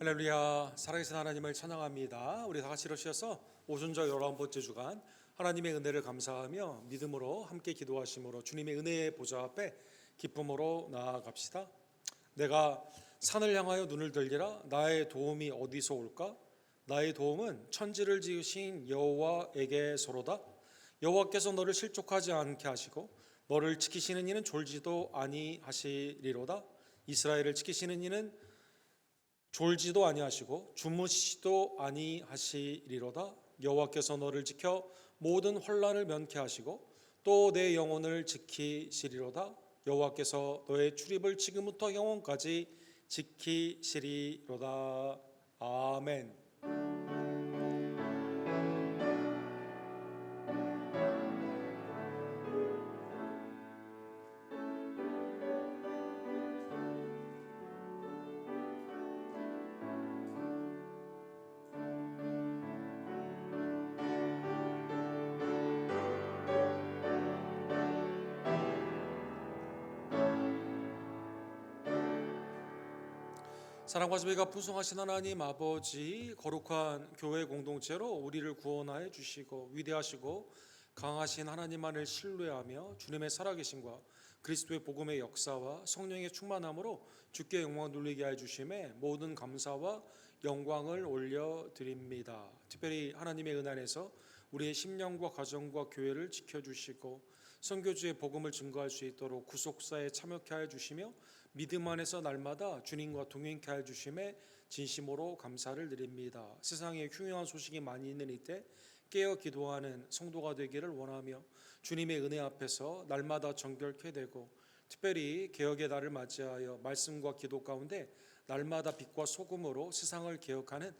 할렐루야. 살아계신 하나님을 찬양합니다. 우리 다 같이 일어서서 오순절 11번째 주간 하나님의 은혜를 감사하며 믿음으로 함께 기도하심으로 주님의 은혜의 보좌 앞에 기쁨으로 나아갑시다. 내가 산을 향하여 눈을 들리라. 나의 도움이 어디서 올까? 나의 도움은 천지를 지으신 여호와에게서로다. 여호와께서 너를 실족하지 않게 하시고 너를 지키시는 이는 졸지도 아니하시리로다. 이스라엘을 지키시는 이는 졸지도 아니하시고 주무시지도 아니하시리로다. 여호와께서 너를 지켜 모든 환난을 면케 하시고 또 내 영혼을 지키시리로다. 여호와께서 너의 출입을 지금부터 영원까지 지키시리로다. 아멘. 사랑과 자비가 풍성하신 하나님 아버지, 거룩한 교회 공동체로 우리를 구원하여 주시고 위대하시고 강하신 하나님만을 신뢰하며 주님의 살아계심과 그리스도의 복음의 역사와 성령의 충만함으로 주께 영광을 돌리게 해 주심에 모든 감사와 영광을 올려드립니다. 특별히 하나님의 은혜 안에서 우리의 심령과 가정과 교회를 지켜주시고 선교주의 복음을 증거할 수 있도록 구속사에 참여케 하여 주시며 믿음 안에서 날마다 주님과 동행케 하여 주심에 진심으로 감사를 드립니다. 세상에 흉흉한 소식이 많이 있는 이때 깨어 기도하는 성도가 되기를 원하며 주님의 은혜 앞에서 날마다 정결케 되고 특별히 개혁의 날을 맞이하여 말씀과 기도 가운데 날마다 빛과 소금으로 세상을 개혁하는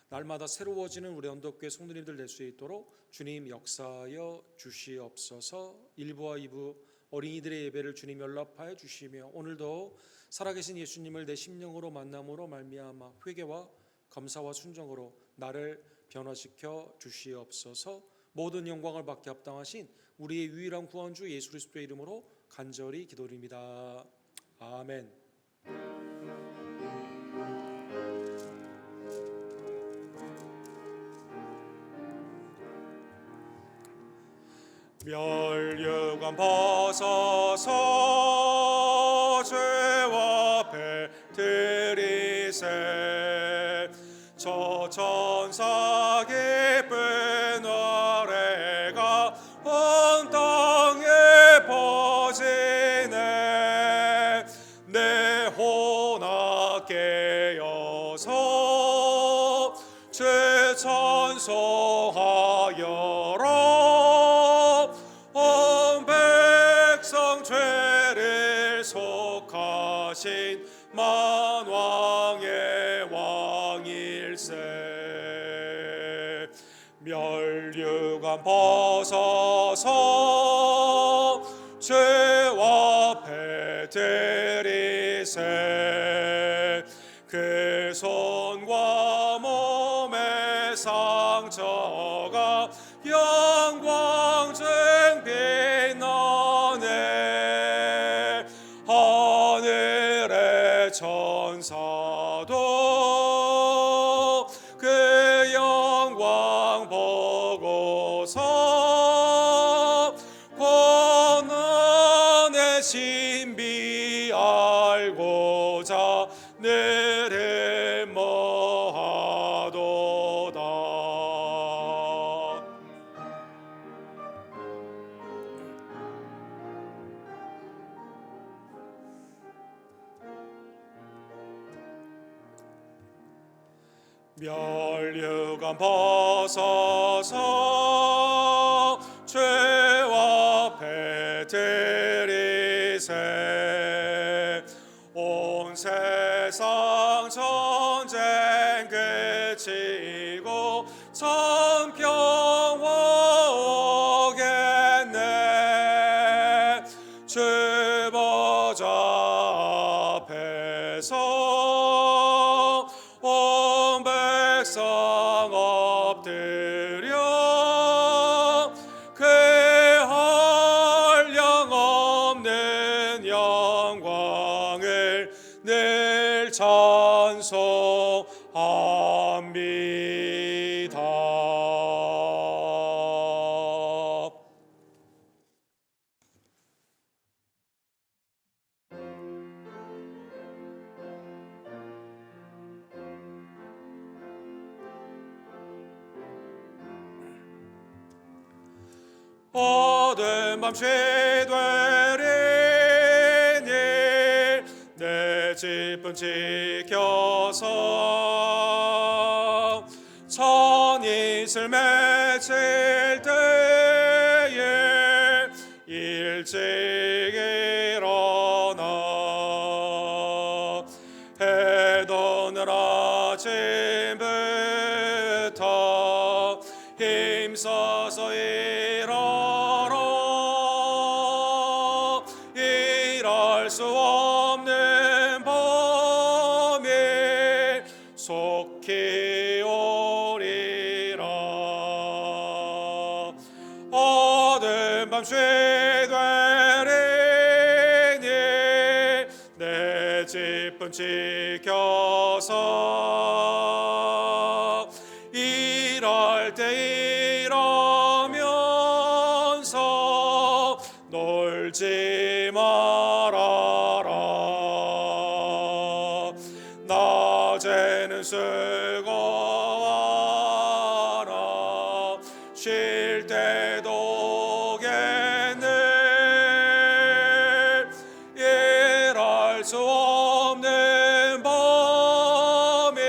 날마다 새로워지는 우리 언덕교회 성도님들 될 수 있도록 주님 역사하여 주시옵소서. 1부와 2부 어린이들의 예배를 주님 연락하여 주시며 오늘도 살아계신 예수님을 내 심령으로 만남으로 말미암아 회개와 감사와 순종으로 나를 변화시켜 주시옵소서. 모든 영광을 받게 합당하신 우리의 유일한 구원주 예수 그리스도의 이름으로 간절히 기도드립니다. 아멘. 멸류관 벗어서 죄와 앞에 들이세 저 천사 기쁜 노래가 온 땅에 퍼지네. 내 혼악 깨어서 죄 찬송하여라. 죄를 속하신 만왕의 왕일세. 멸류관 벗어서 죄와 앞에 들이세 그 손과 몸의 상처가 영광증 빛나네. 하늘의 천사도 그 영광 보고서 고난의 신비 알고자 늘 모하도다. 멸류관 벗어서 죄와 앞에 들이세 온 세상 전쟁 그치고 천평화 오겠네. 주보좌 앞에서 온 백성 엎드려 그 한량없는 영광을 늘 찬송하리. 어두운 밤 쉬되리니 내 집은 지켜서 선잇을 맺힐 때에 일찍 일어나 해 돋는 아침부터 힘써서 일어나 일할 수 없는 밤이 속히 오리라. 어두운 밤 쉬되리니 내 집은 지켜서 일할 때 일하면서 놀지 말아라. 낮에는 수고하라 쉴 때도 겠네 일할 수 없는 밤이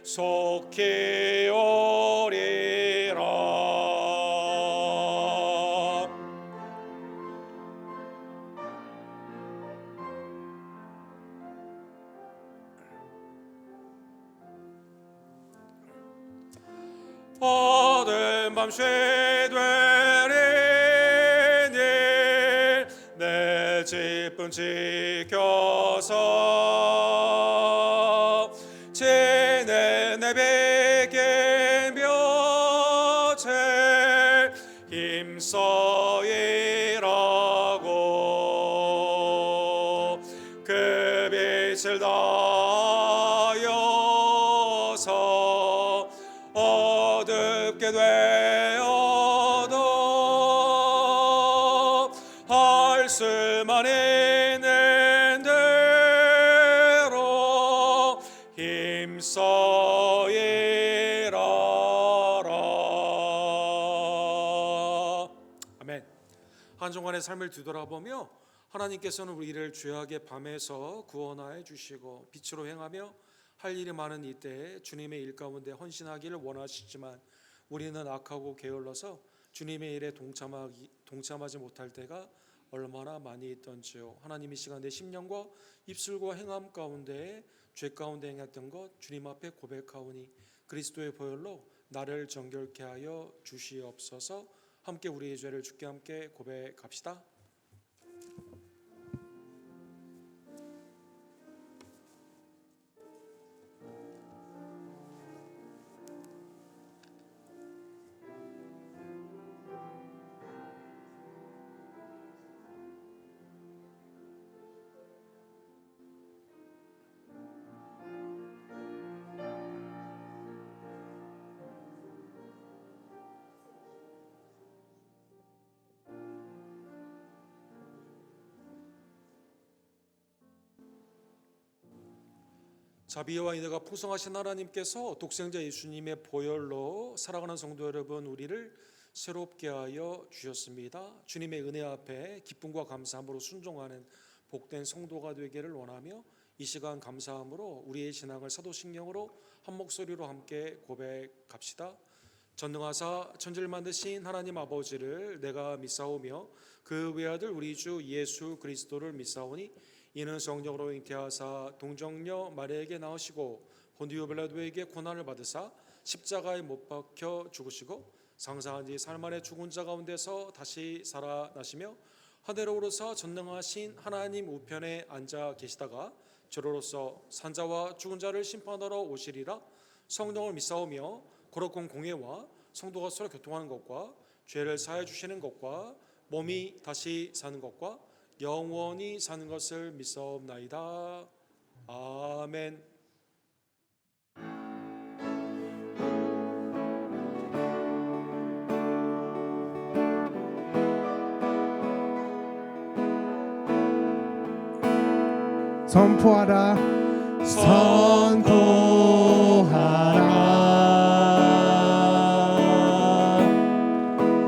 속히 오리라. 어두운 밤 쉬되리니 내 집은 지켜서 지는 내 비긴 볕에 힘써 일하고 그 빛을 다하여서 어둡게 되어도 할 수만 있는 대로 힘써 일하라. 아멘. 한 주간의 삶을 뒤돌아보며 하나님께서는 우리를 죄악의 밤에서 구원하여 주시고 빛으로 행하며 할 일이 많은 이때에 주님의 일 가운데 헌신하기를 원하시지만 우리는 악하고 게을러서 주님의 일에 동참하지 못할 때가 얼마나 많이 있던지요. 하나님 이 시간 내 심령과 입술과 행함 가운데 죄 가운데 행했던 것 주님 앞에 고백하오니 그리스도의 보혈로 나를 정결케 하여 주시옵소서. 함께 우리의 죄를 주께 함께 고백합시다. 자비와 인애가 풍성하신 하나님께서 독생자 예수님의 보혈로 살아가는 성도 여러분 우리를 새롭게 하여 주셨습니다. 주님의 은혜 앞에 기쁨과 감사함으로 순종하는 복된 성도가 되기를 원하며 이 시간 감사함으로 우리의 신앙을 사도신경으로 한 목소리로 함께 고백합시다. 전능하사 천지를 만드신 하나님 아버지를 내가 믿사오며 그 외아들 우리 주 예수 그리스도를 믿사오니 이는 성령으로 잉태하사 동정녀 마리아에게 나으시고 본디오 빌라도에게 고난을 받으사 십자가에 못 박혀 죽으시고 상상한 지 사흘 만에 죽은 자 가운데서 다시 살아나시며 하늘로 오르사 전능하신 하나님 우편에 앉아 계시다가 저로로서 산자와 죽은 자를 심판하러 오시리라. 성령을 믿사오며 거룩한 공예와 성도가 서로 교통하는 것과 죄를 사해 주시는 것과 몸이 다시 사는 것과 영원히 사는 것을 믿사옵나이다. 아멘. 선포하라 선포하라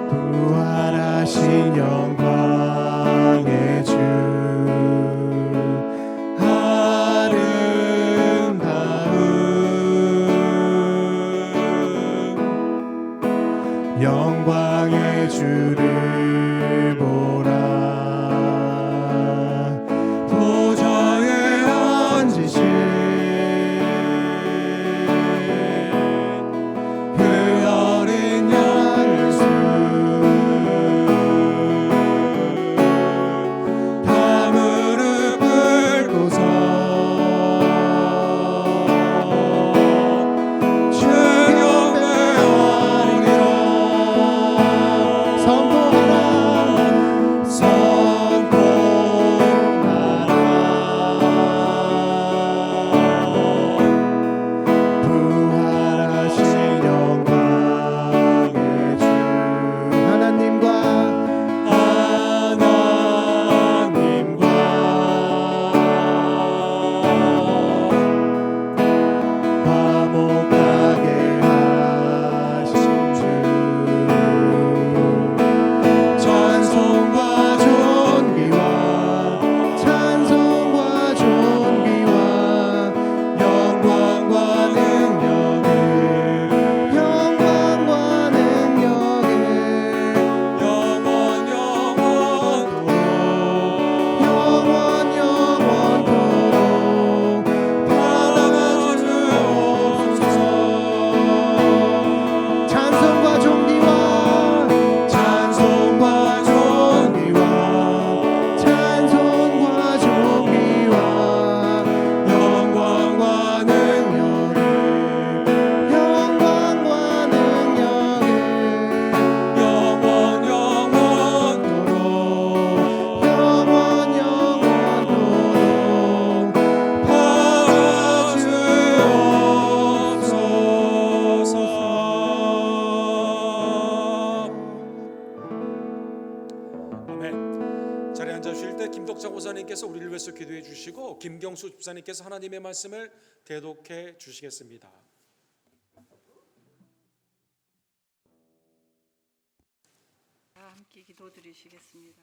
부활하신 부활하신 영광의 주 아름다운 영광의 주를 보라 보좌에 앉으신 그 어린 양 예수 다 무릎 꿇고서 주 경배하리라 부활하신 영광의 주 하나님과 화목하게 하신 주 찬송과 존귀와 영광과 능력을 영원 영원토록 받아가 주옵소서. 찬송과 존귀와 영광과 능력을 영원 영원토록 받아 주옵소서. 아멘. 자리에 앉아 주실 때 김덕자 고사님께서 우리를 위해서 기도해 주시고 김경수 집사님께서 하나님의 말씀을 대독해 주시겠습니다. 함께 기도드리시겠습니다.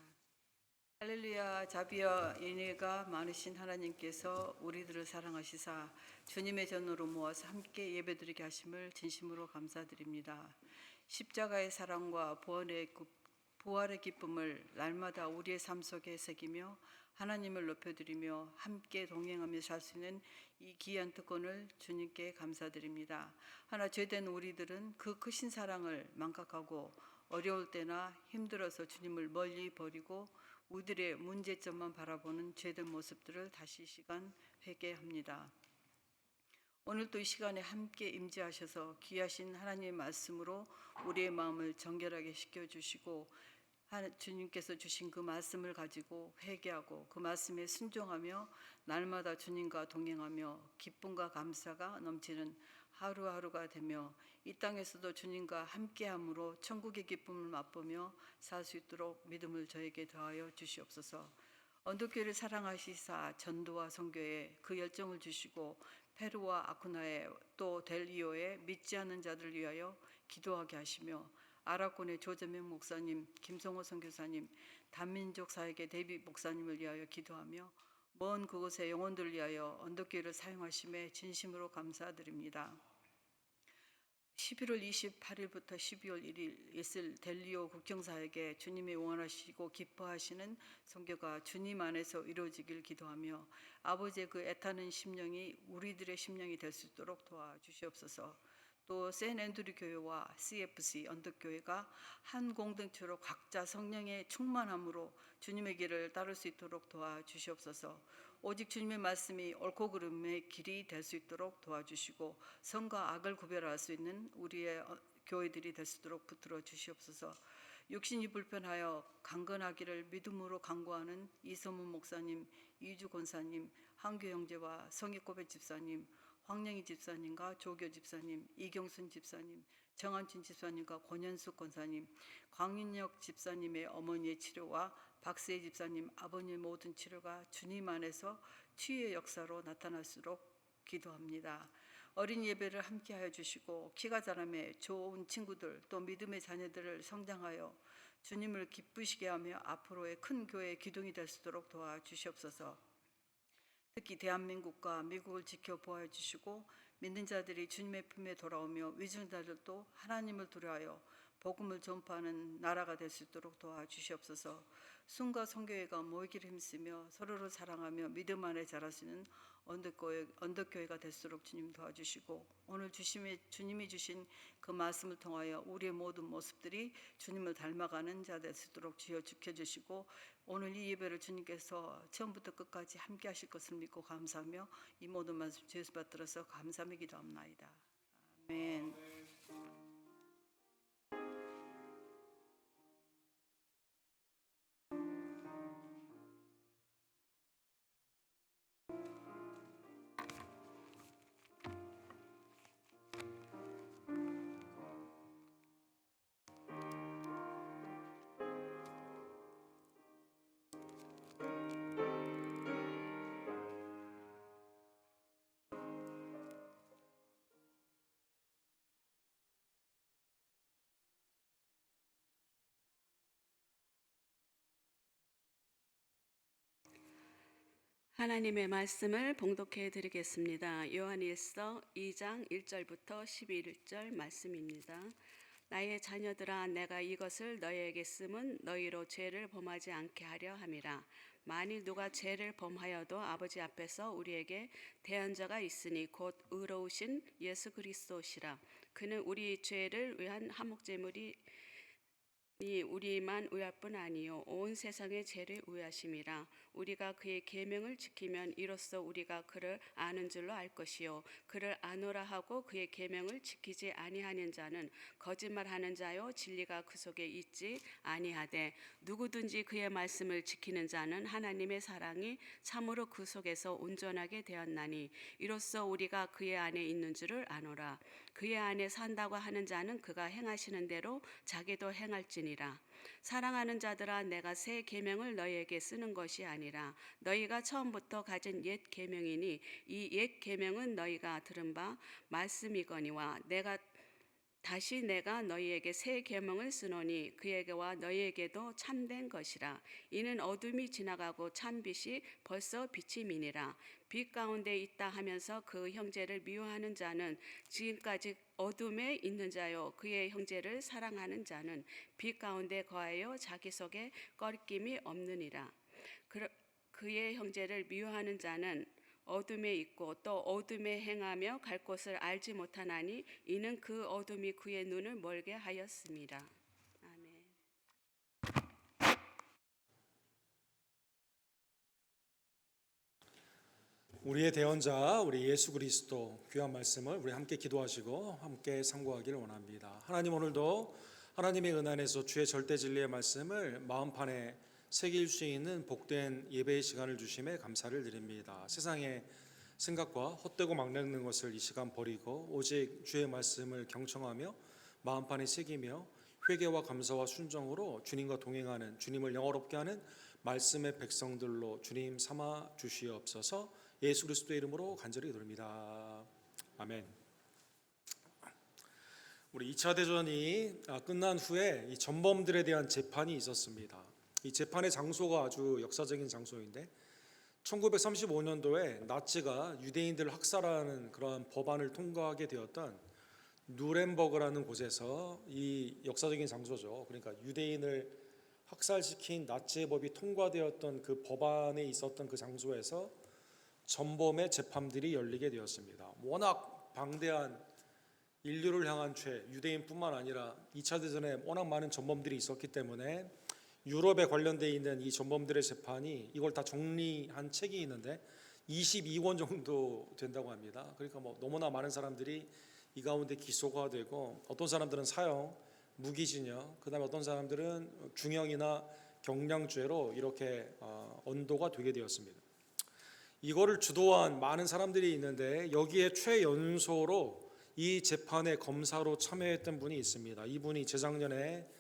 할렐루야. 자비와 인애가 많으신 하나님께서 우리들을 사랑하시사 주님의 전으로 모아서 함께 예배드리게 하심을 진심으로 감사드립니다. 십자가의 사랑과 부활의 기쁨을 날마다 우리의 삶 속에 새기며 하나님을 높여드리며 함께 동행하며 살 수 있는 이 귀한 특권을 주님께 감사드립니다. 하나 죄된 우리들은 그 크신 사랑을 망각하고 어려울 때나 힘들어서 주님을 멀리 버리고 우리들의 문제점만 바라보는 죄된 모습들을 다시 이 시간 회개합니다. 오늘도 이 시간에 함께 임재하셔서 귀하신 하나님의 말씀으로 우리의 마음을 정결하게 시켜주시고 주님께서 주신 그 말씀을 가지고 회개하고 그 말씀에 순종하며 날마다 주님과 동행하며 기쁨과 감사가 넘치는 하루하루가 되며 이 땅에서도 주님과 함께함으로 천국의 기쁨을 맛보며 살 수 있도록 믿음을 저에게 더하여 주시옵소서. 언덕교회를 사랑하시사 전도와 선교에 그 열정을 주시고 페루와 아쿠나에 또 델리오에 믿지 않는 자들을 위하여 기도하게 하시며 아라콘의 조재명 목사님, 김성호 선교사님, 단민족 사역의 데이비 목사님을 위하여 기도하며 먼 그곳의 영혼들을 위하여 언덕교회를 사용하심에 진심으로 감사드립니다. 11월 28일부터 12월 1일 있을 델리오 국경사역에 주님이 원하시고 기뻐하시는 선교가 주님 안에서 이루어지길 기도하며 아버지의 그 애타는 심령이 우리들의 심령이 될 수 있도록 도와주시옵소서. 또 샌앤드류 교회와 CFC 언덕교회가 한 공동체로 각자 성령의 충만함으로 주님의 길을 따를 수 있도록 도와주시옵소서. 오직 주님의 말씀이 옳고 그름의 길이 될 수 있도록 도와주시고 선과 악을 구별할 수 있는 우리의 교회들이 될 수 있도록 붙들어 주시옵소서. 육신이 불편하여 강건하기를 믿음으로 간구하는 이소문 목사님, 이주 권사님, 한교 형제와 성익고백 집사님, 황영희 집사님과 조교 집사님, 이경순 집사님, 정한춘 집사님과 권현숙 권사님, 광윤혁 집사님의 어머니의 치료와 박세희 집사님 아버님의 모든 치료가 주님 안에서 치유의 역사로 나타날수록 기도합니다. 어린 예배를 함께하여 주시고 키가 자라매 좋은 친구들 또 믿음의 자녀들을 성장하여 주님을 기쁘시게 하며 앞으로의 큰 교회의 기둥이 될 수 있도록 도와주시옵소서. 특히 대한민국과 미국을 지켜보아 주시고 믿는 자들이 주님의 품에 돌아오며 위중자들도 하나님을 두려워하여 복음을 전파하는 나라가 될 수 있도록 도와주시옵소서. 순과 성교회가 모이기를 힘쓰며 서로를 사랑하며 믿음 안에 자랄 수 있는 언덕교회가 될수록 주님 도와주시고, 오늘 주님이 주신 그 말씀을 통하여 우리의 모든 모습들이 주님을 닮아가는 자 될 수 있도록 주여 지켜주시고, 오늘 이 예배를 주님께서 처음부터 끝까지 함께 하실 것을 믿고 감사하며 이 모든 말씀 주 예수 받들어서 감사하며 기도합나이다. 아멘. 하나님의 말씀을 봉독해 드리겠습니다. 요한일서 2장 1절부터 11절 말씀입니다. 나의 자녀들아, 내가 이것을 너희에게 쓰면 너희로 죄를 범하지 않게 하려 함이라. 만일 누가 죄를 범하여도 아버지 앞에서 우리에게 대언자가 있으니 곧 의로우신 예수 그리스도시라. 그는 우리 죄를 위한 화목제물이 우리만 의할 뿐 아니요 온 세상의 죄를 의하심이라. 우리가 그의 계명을 지키면 이로써 우리가 그를 아는 줄로 알 것이요 그를 아노라 하고 그의 계명을 지키지 아니하는 자는 거짓말하는 자요 진리가 그 속에 있지 아니하되, 누구든지 그의 말씀을 지키는 자는 하나님의 사랑이 참으로 그 속에서 온전하게 되었나니, 이로써 우리가 그의 안에 있는 줄을 아노라. 그의 안에 산다고 하는 자는 그가 행하시는 대로 자기도 행할지니라. 사랑하는 자들아, 내가 새 계명을 너희에게 쓰는 것이 아니라 너희가 처음부터 가진 옛 계명이니, 이 옛 계명은 너희가 들은 바 말씀이거니와 다시 내가 너희에게 새 계명을 쓰노니 그에게와 너희에게도 참된 것이라. 이는 어둠이 지나가고 참 빛이 벌써 빛이 미니라. 빛 가운데 있다 하면서 그 형제를 미워하는 자는 지금까지 어둠에 있는 자요 그의 형제를 사랑하는 자는 빛 가운데 거하여 자기 속에 꺼리낌이 없느니라. 그의 형제를 미워하는 자는 어둠에 있고 또 어둠에 행하며 갈 곳을 알지 못하나니, 이는 그 어둠이 그의 눈을 멀게 하였습니다. 아멘. 우리의 대언자 우리 예수 그리스도 귀한 말씀을 우리 함께 기도하시고 함께 상고하기를 원합니다. 하나님, 오늘도 하나님의 은혜 안에서 주의 절대 진리의 말씀을 마음판에 새길 수 있는 복된 예배의 시간을 주심에 감사를 드립니다. 세상의 생각과 헛되고 막내는 것을 이 시간 버리고 오직 주의 말씀을 경청하며 마음판에 새기며 회개와 감사와 순종으로 주님과 동행하는, 주님을 영화롭게 하는 말씀의 백성들로 주님 삼아 주시옵소서. 예수 그리스도의 이름으로 간절히 기도합니다. 아멘. 우리 2차 대전이 끝난 후에 이 전범들에 대한 재판이 있었습니다. 이 재판의 장소가 아주 역사적인 장소인데, 1935년도에 나치가 유대인들을 학살하는 그러한 법안을 통과하게 되었던 누렌버그라는 곳에서, 이 역사적인 장소죠. 그러니까 유대인을 학살시킨 나치의 법이 통과되었던 그 법안에 있었던 그 장소에서 전범의 재판들이 열리게 되었습니다. 워낙 방대한 인류를 향한 죄, 유대인뿐만 아니라 2차 대전에 워낙 많은 전범들이 있었기 때문에 유럽에 관련되어 있는 이 전범들의 재판이 이걸 다 정리한 책이 있는데 22권 정도 된다고 합니다. 그러니까 너무나 많은 사람들이 이 가운데 기소가 되고, 어떤 사람들은 사형, 무기징역, 그다음에 어떤 사람들은 중형이나 경량죄로 이렇게 언도가 되게 되었습니다. 이거를 주도한 많은 사람들이 있는데, 여기에 최연소로 이 재판의 검사로 참여했던 분이 있습니다. 이분이 재작년에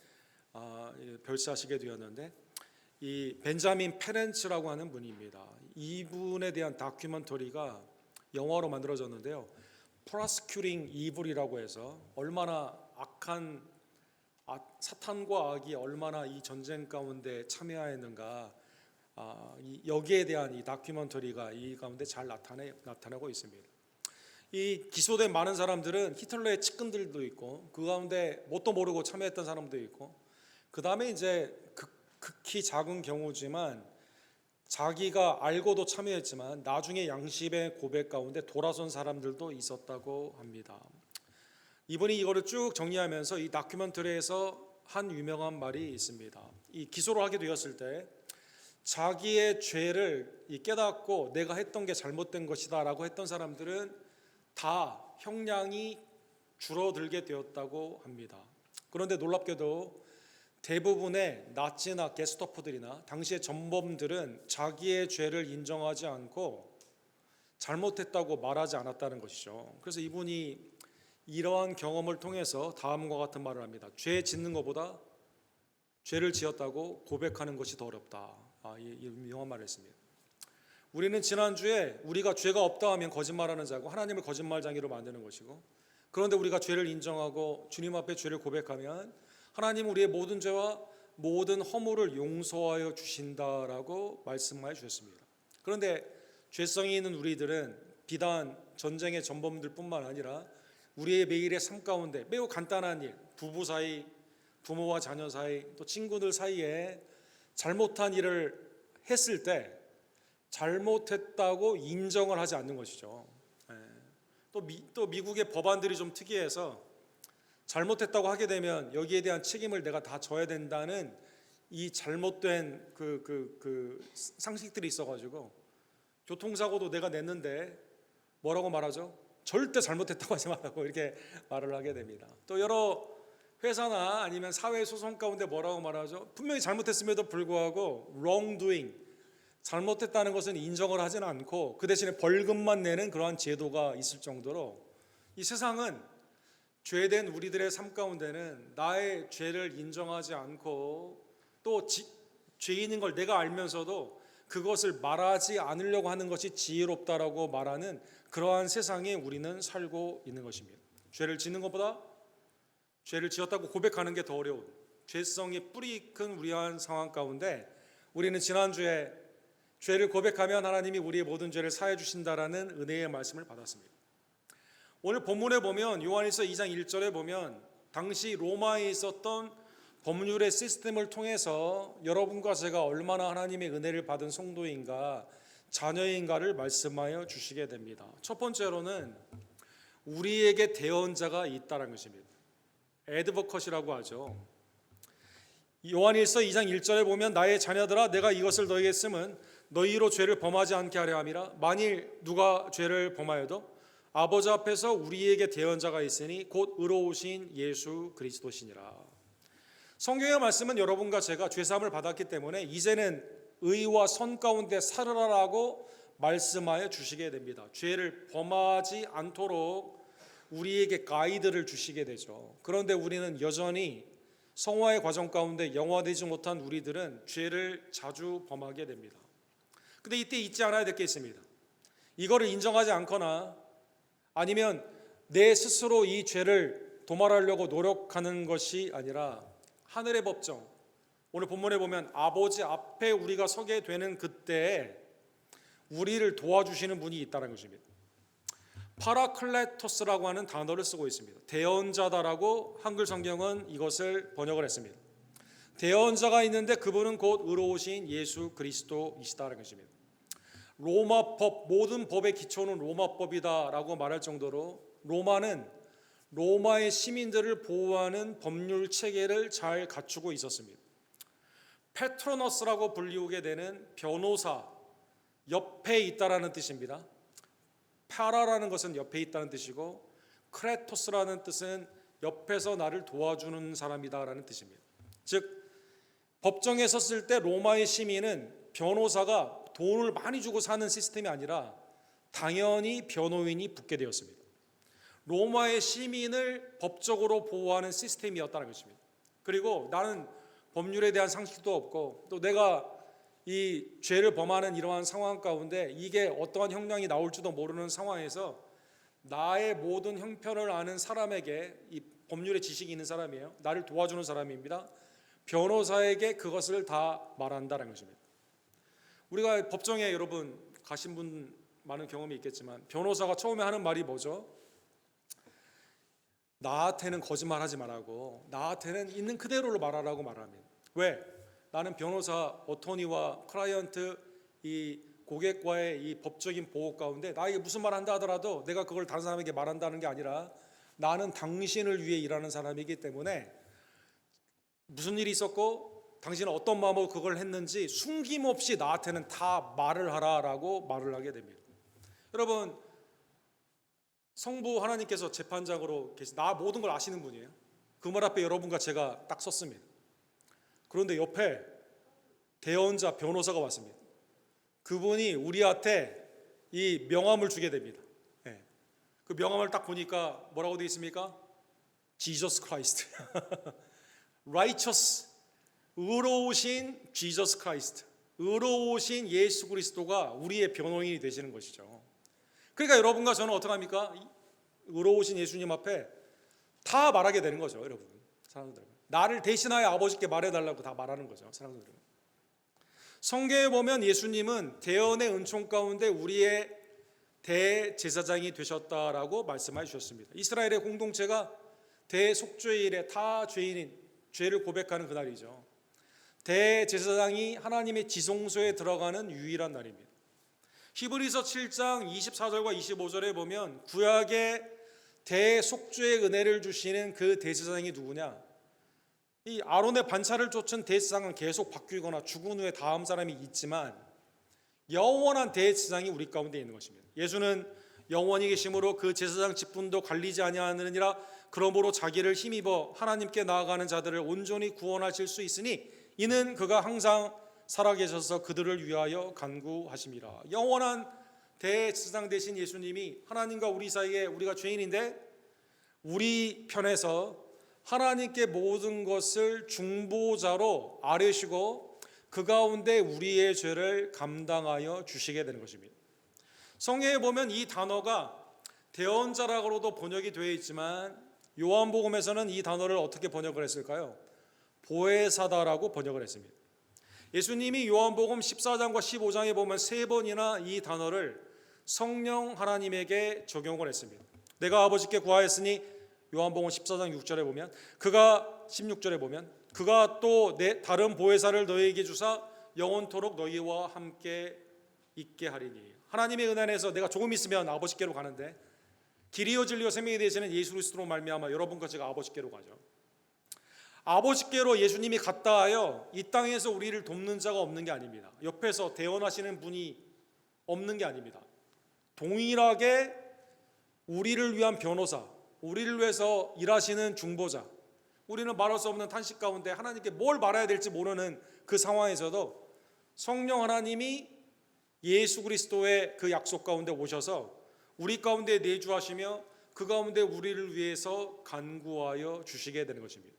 별세하시게 되었는데, 이 벤자민 페렌츠라고 하는 분입니다. 이분에 대한 다큐멘터리가 영화로 만들어졌는데요. Prosecuting Evil이라고 해서 얼마나 악한 사탄과 악이 얼마나 이 전쟁 가운데 참여하였는가, 여기에 대한 이 다큐멘터리가 이 가운데 잘 나타나고 있습니다. 이 기소된 많은 사람들은 히틀러의 측근들도 있고, 그 가운데 뭣도 모르고 참여했던 사람도 있고, 그 다음에 이제 극히 작은 경우지만 자기가 알고도 참여했지만 나중에 양심의 고백 가운데 돌아선 사람들도 있었다고 합니다. 이분이 이거를 쭉 정리하면서 이 다큐멘터리에서 한 유명한 말이 있습니다. 이 기소를 하게 되었을 때 자기의 죄를 깨닫고 내가 했던 게 잘못된 것이다 라고 했던 사람들은 다 형량이 줄어들게 되었다고 합니다. 그런데 놀랍게도 대부분의 나치나 게스터프들이나 당시의 전범들은 자기의 죄를 인정하지 않고 잘못했다고 말하지 않았다는 것이죠. 그래서 이분이 이러한 경험을 통해서 다음과 같은 말을 합니다. 죄 짓는 것보다 죄를 지었다고 고백하는 것이 더 어렵다. 이 유명한 말을 했습니다. 우리는 지난주에 우리가 죄가 없다 하면 거짓말하는 자고 하나님을 거짓말장이로 만드는 것이고, 그런데 우리가 죄를 인정하고 주님 앞에 죄를 고백하면 하나님은 우리의 모든 죄와 모든 허물을 용서하여 주신다라고 말씀하여 주셨습니다. 그런데 죄성이 있는 우리들은 비단 전쟁의 전범들뿐만 아니라 우리의 매일의 삶 가운데 매우 간단한 일, 부부 사이, 부모와 자녀 사이, 또 친구들 사이에 잘못한 일을 했을 때 잘못했다고 인정을 하지 않는 것이죠. 또 미국의 법안들이 좀 특이해서 잘못했다고 하게 되면 여기에 대한 책임을 내가 다 져야 된다는 이 잘못된 그 상식들이 있어가지고 교통사고도 내가 냈는데 뭐라고 말하죠? 절대 잘못했다고 하지 말라고 이렇게 말을 하게 됩니다. 또 여러 회사나 아니면 사회 소송 가운데 뭐라고 말하죠? 분명히 잘못했음에도 불구하고 wrongdoing, 잘못했다는 것은 인정을 하지는 않고 그 대신에 벌금만 내는 그러한 제도가 있을 정도로 이 세상은 죄된 우리들의 삶 가운데는 나의 죄를 인정하지 않고 또 죄인인 걸 내가 알면서도 그것을 말하지 않으려고 하는 것이 지혜롭다라고 말하는 그러한 세상에 우리는 살고 있는 것입니다. 죄를 짓는 것보다 죄를 지었다고 고백하는 게 더 어려운, 죄성이 뿌리 큰 우리한 상황 가운데 우리는 지난주에 죄를 고백하면 하나님이 우리의 모든 죄를 사해 주신다라는 은혜의 말씀을 받았습니다. 오늘 본문에 보면 요한일서 2장 1절에 보면 당시 로마에 있었던 법률의 시스템을 통해서 여러분과 제가 얼마나 하나님의 은혜를 받은 성도인가, 자녀인가를 말씀하여 주시게 됩니다. 첫 번째로는 우리에게 대언자가 있다는 것입니다. 애드버컷이라고 하죠. 요한일서 2장 1절에 보면 나의 자녀들아 내가 이것을 너희에게 쓰면 너희로 죄를 범하지 않게 하려 함이라. 만일 누가 죄를 범하여도 아버지 앞에서 우리에게 대언자가 있으니 곧 의로우신 예수 그리스도시니라. 성경의 말씀은 여러분과 제가 죄사함을 받았기 때문에 이제는 의와 선 가운데 살으라라고 말씀하여 주시게 됩니다. 죄를 범하지 않도록 우리에게 가이드를 주시게 되죠. 그런데 우리는 여전히 성화의 과정 가운데 영화되지 못한 우리들은 죄를 자주 범하게 됩니다. 근데 이때 잊지 않아야 될 게 있습니다. 이거를 인정하지 않거나 아니면 내 스스로 이 죄를 도말하려고 노력하는 것이 아니라 하늘의 법정, 오늘 본문에 보면 아버지 앞에 우리가 서게 되는 그때에 우리를 도와주시는 분이 있다는 것입니다. 파라클레토스라고 하는 단어를 쓰고 있습니다. 대언자다라고 한글 성경은 이것을 번역을 했습니다. 대언자가 있는데 그분은 곧 의로우신 예수 그리스도이시다라는 것입니다. 로마법, 모든 법의 기초는 로마법이다라고 말할 정도로 로마는 로마의 시민들을 보호하는 법률 체계를 잘 갖추고 있었습니다. 페트로너스라고 불리우게 되는 변호사, 옆에 있다라는 뜻입니다. 파라라는 것은 옆에 있다는 뜻이고 크레토스라는 뜻은 옆에서 나를 도와주는 사람이다라는 뜻입니다. 즉 법정에 섰을 때 로마의 시민은 변호사가 돈을 많이 주고 사는 시스템이 아니라 당연히 변호인이 붙게 되었습니다. 로마의 시민을 법적으로 보호하는 시스템이었다는 것입니다. 그리고 나는 법률에 대한 상식도 없고 또 내가 이 죄를 범하는 이러한 상황 가운데 이게 어떠한 형량이 나올지도 모르는 상황에서 나의 모든 형편을 아는 사람에게 이 법률의 지식이 있는 사람이에요. 나를 도와주는 사람입니다. 변호사에게 그것을 다 말한다는 것입니다. 우리가 법정에 여러분 가신 분 많은 경험이 있겠지만 변호사가 처음에 하는 말이 뭐죠? 나한테는 거짓말하지 말라고, 나한테는 있는 그대로를 말하라고 말합니다. 왜? 나는 변호사, 어토니와 클라이언트, 이 고객과의 이 법적인 보호 가운데 나에게 무슨 말 한다 하더라도 내가 그걸 다른 사람에게 말한다는 게 아니라 나는 당신을 위해 일하는 사람이기 때문에 무슨 일이 있었고 당신은 어떤 마음으로 그걸 했는지 숨김없이 나한테는 다 말을 하라라고 말을 하게 됩니다. 여러분, 성부 하나님께서 재판장으로 나 모든 걸 아시는 분이에요. 그 말 앞에 여러분과 제가 딱 섰습니다. 그런데 옆에 대언자 변호사가 왔습니다. 그분이 우리한테 이 명함을 주게 됩니다. 네. 그 명함을 딱 보니까 뭐라고 되어 있습니까? Jesus Christ. Righteous. 의로우신 Jesus Christ. 의로우신 예수 그리스도가 우리의 변호인이 되시는 것이죠. 그러니까 여러분과 저는 어떻게 합니까? 의로우신 예수님 앞에 다 말하게 되는 거죠, 여러분. 사람들. 나를 대신하여 아버지께 말해달라고 다 말하는 거죠, 사람들은. 성경에 보면 예수님은 대언의 은총 가운데 우리의 대제사장이 되셨다라고 말씀해 주셨습니다. 이스라엘의 공동체가 대속죄일에 다 죄인인 죄를 고백하는 그날이죠. 대제사장이 하나님의 지성소에 들어가는 유일한 날입니다. 히브리서 7장 24절과 25절에 보면 구약의 대속죄의 은혜를 주시는 그 대제사장이 누구냐? 이 아론의 반차를 쫓은 대제사장은 계속 바뀌거나 죽은 후에 다음 사람이 있지만 영원한 대제사장이 우리 가운데 있는 것입니다. 예수는 영원히 계심으로 그 제사장 직분도 갈리지 아니하느니라. 그러므로 자기를 힘입어 하나님께 나아가는 자들을 온전히 구원하실 수 있으니 이는 그가 항상 살아계셔서 그들을 위하여 간구하심이라. 영원한 대제사장 되신 예수님이 하나님과 우리 사이에 우리가 죄인인데 우리 편에서 하나님께 모든 것을 중보자로 아뢰시고 그 가운데 우리의 죄를 감당하여 주시게 되는 것입니다. 성경에 보면 이 단어가 대언자라고도 번역이 되어 있지만 요한복음에서는 이 단어를 어떻게 번역을 했을까요? 보혜사다라고 번역을 했습니다. 예수님이 요한복음 14장과 15장에 보면 3번이나 이 단어를 성령 하나님에게 적용을 했습니다. 내가 아버지께 구하였으니 요한복음 14장 6절에 보면 그가 16절에 보면 그가 또 다른 보혜사를 너희에게 주사 영원토록 너희와 함께 있게 하리니. 하나님의 은혜 안에서 내가 조금 있으면 아버지께로 가는데 길이요 진리요 생명이 되시는 예수 그리스도로 말미암아 여러분과 제가 아버지께로 가죠. 아버지께로 예수님이 갔다 하여 이 땅에서 우리를 돕는 자가 없는 게 아닙니다. 옆에서 대언하시는 분이 없는 게 아닙니다. 동일하게 우리를 위한 변호사, 우리를 위해서 일하시는 중보자, 우리는 말할 수 없는 탄식 가운데 하나님께 뭘 말해야 될지 모르는 그 상황에서도 성령 하나님이 예수 그리스도의 그 약속 가운데 오셔서 우리 가운데 내주하시며 그 가운데 우리를 위해서 간구하여 주시게 되는 것입니다.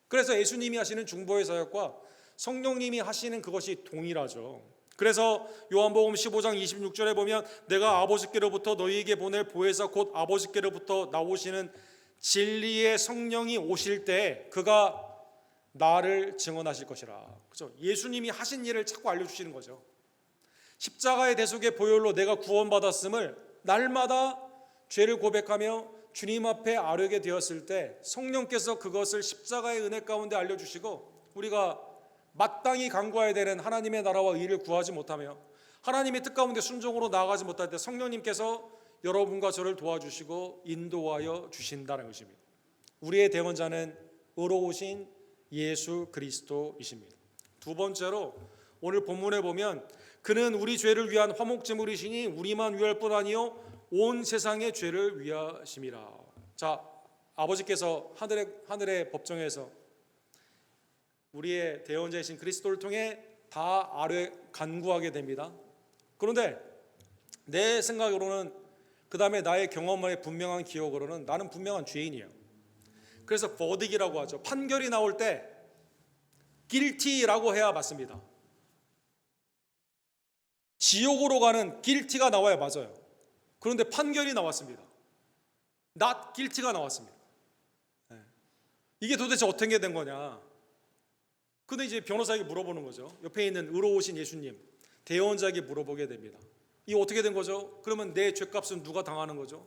그래서 예수님이 하시는 중보의 사역과 성령님이 하시는 그것이 동일하죠. 그래서 요한복음 15장 26절에 보면 내가 아버지께로부터 너희에게 보낼 보혜사 곧 아버지께로부터 나오시는 진리의 성령이 오실 때 그가 나를 증언하실 것이라. 그렇죠? 예수님이 하신 일을 자꾸 알려주시는 거죠. 십자가의 대속의 보혈로 내가 구원받았음을 날마다 죄를 고백하며 주님 앞에 아뢰게 되었을 때 성령께서 그것을 십자가의 은혜 가운데 알려주시고 우리가 마땅히 간구해야 되는 하나님의 나라와 의를 구하지 못하며 하나님의 뜻 가운데 순종으로 나아가지 못할 때 성령님께서 여러분과 저를 도와주시고 인도하여 주신다는 것입니다. 우리의 대원자는 의로우신 예수 그리스도이십니다. 두 번째로 오늘 본문에 보면 그는 우리 죄를 위한 화목제물이시니 우리만 위할 뿐 아니요 온 세상의 죄를 위하심이라. 자, 아버지께서 하늘의 법정에서 우리의 대언자이신 그리스도를 통해 다 간구하게 됩니다. 그런데 내 생각으로는 그 다음에 나의 경험의 분명한 기억으로는 나는 분명한 죄인이에요. 그래서 버딕이라고 하죠. 판결이 나올 때 guilty라고 해야 맞습니다. 지옥으로 가는 guilty가 나와야 맞아요. 그런데 판결이 나왔습니다. not guilty가 나왔습니다. 이게 도대체 어떻게 된 거냐? 근데 이제 변호사에게 물어보는 거죠. 옆에 있는 의로우신 예수님, 대언자에게 물어보게 됩니다. 이게 어떻게 된 거죠? 그러면 내 죄값은 누가 당하는 거죠?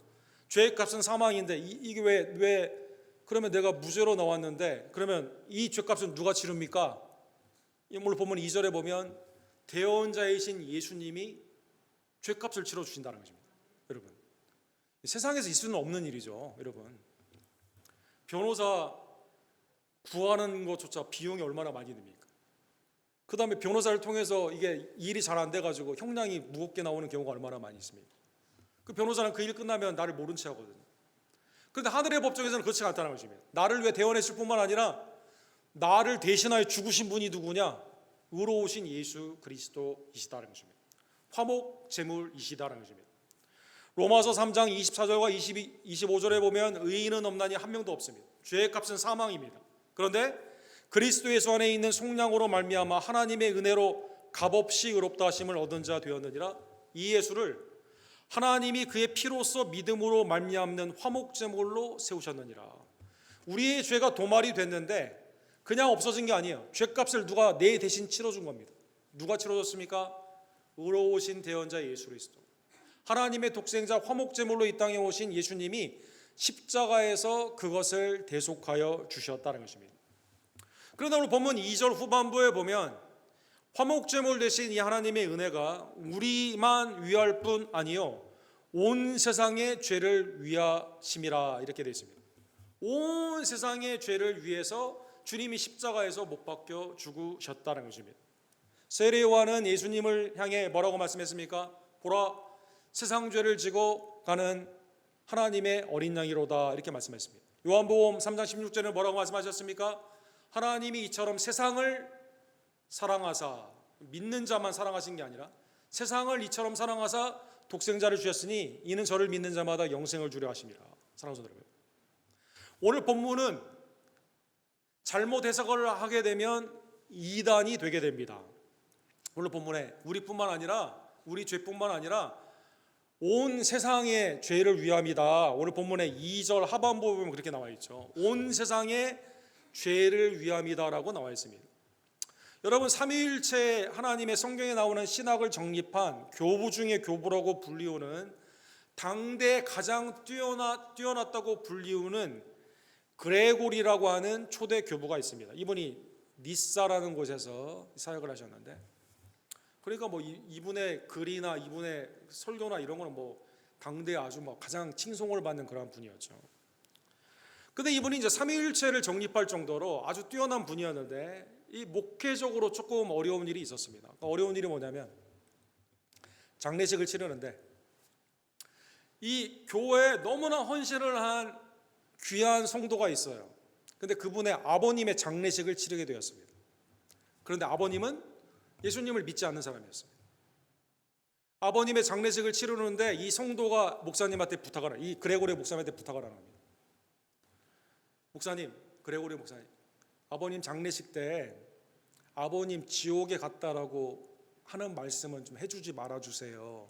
죄값은 사망인데 이게 왜 그러면 내가 무죄로 나왔는데 그러면 이 죄값은 누가 치릅니까? 오늘 보면 2절에 보면 대언자이신 예수님이 죄값을 치러 주신다는 것입니다. 여러분, 세상에서 있을 수는 없는 일이죠. 여러분, 변호사 구하는 것조차 비용이 얼마나 많이 듭니까? 그 다음에 변호사를 통해서 이게 일이 잘 안 돼가지고 형량이 무겁게 나오는 경우가 얼마나 많이 있습니까? 그 변호사는 그 일 끝나면 나를 모른 채 하거든요. 그런데 하늘의 법정에서는 그렇지 않다는 것입니다. 나를 위해 대언했을 뿐만 아니라 나를 대신하여 죽으신 분이 누구냐? 의로우신 예수 그리스도이시다는 것입니다. 화목 제물이시다는 것입니다. 로마서 3장 24절과 25절에 보면 의인은 없나니 한 명도 없습니다. 죄의 값은 사망입니다. 그런데 그리스도 예수 안에 있는 속량으로 말미암아 하나님의 은혜로 값없이 의롭다 하심을 얻은 자 되었느니라. 이 예수를 하나님이 그의 피로써 믿음으로 말미암는 화목제물로 세우셨느니라. 우리의 죄가 도말이 됐는데 그냥 없어진 게 아니에요. 죄값을 누가 내 대신 치러준 겁니다. 누가 치러줬습니까? 의로우신 대언자 예수 그리스도, 하나님의 독생자 화목제물로 이 땅에 오신 예수님이 십자가에서 그것을 대속하여 주셨다는 것입니다. 그러나 오늘 본문 2절 후반부에 보면 화목제물 대신 이 하나님의 은혜가 우리만 위할 뿐 아니요 온 세상의 죄를 위하심이라 이렇게 되어 있습니다. 온 세상의 죄를 위해서 주님이 십자가에서 못 박혀 죽으셨다는 것입니다. 세례 요한은 예수님을 향해 뭐라고 말씀했습니까? 보라, 세상 죄를 지고 가는 하나님의 어린 양이로다 이렇게 말씀했습니다. 요한복음 3장 16절에 뭐라고 말씀하셨습니까? 하나님이 이처럼 세상을 사랑하사, 믿는 자만 사랑하신 게 아니라 세상을 이처럼 사랑하사 독생자를 주셨으니 이는 저를 믿는 자마다 영생을 주려 하심이라. 사랑하는 여러분, 오늘 본문은 잘못 해석을 하게 되면 이단이 되게 됩니다. 오늘 본문에 우리뿐만 아니라 우리 죄뿐만 아니라 온 세상의 죄를 위함이다. 오늘 본문의 2절 하반부에 보면 그렇게 나와 있죠. 온 세상의 죄를 위함이다라고 나와 있습니다. 여러분, 삼위일체 하나님의 성경에 나오는 신학을 정립한 교부 중에 교부라고 불리우는 당대 가장 뛰어났다고 불리우는 그레고리라고 하는 초대 교부가 있습니다. 이분이 니사라는 곳에서 사역을 하셨는데, 그러니까 뭐 이분의 글이나 이분의 설교나 이런 거는 뭐 당대 아주 뭐 가장 칭송을 받는 그런 분이었죠. 근데 이분이 이제 삼위일체를 정립할 정도로 아주 뛰어난 분이었는데 이 목회적으로 조금 어려운 일이 있었습니다. 그 어려운 일이 뭐냐면 장례식을 치르는데 이 교회에 너무나 헌신을 한 귀한 성도가 있어요. 근데 그분의 아버님의 장례식을 치르게 되었습니다. 그런데 아버님은 예수님을 믿지 않는 사람이었습니다. 아버님의 장례식을 치르는데 이 성도가 목사님한테 부탁을 하는, 이 그레고리 목사님한테 부탁을 하는 겁니다. 목사님, 그레고리 목사님, 아버님 장례식 때 아버님 지옥에 갔다라고 하는 말씀은 좀 해주지 말아주세요.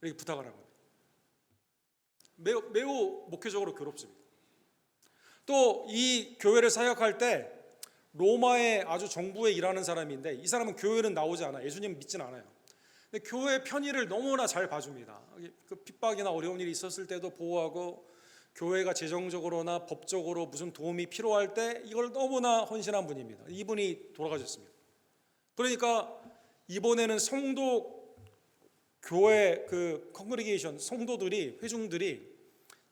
이렇게 부탁을 하는 겁니다. 매우 목회적으로 괴롭습니다. 또 이 교회를 사역할 때 로마의 아주 정부에 일하는 사람인데 이 사람은 교회는 나오지 않아요. 예수님 믿지는 않아요. 근데 교회 편의를 너무나 잘 봐줍니다. 그 핍박이나 어려운 일이 있었을 때도 보호하고 교회가 재정적으로나 법적으로 무슨 도움이 필요할 때 이걸 너무나 헌신한 분입니다. 이분이 돌아가셨습니다. 그러니까 이번에는 성도 교회 그 컨그리게이션 성도들이 회중들이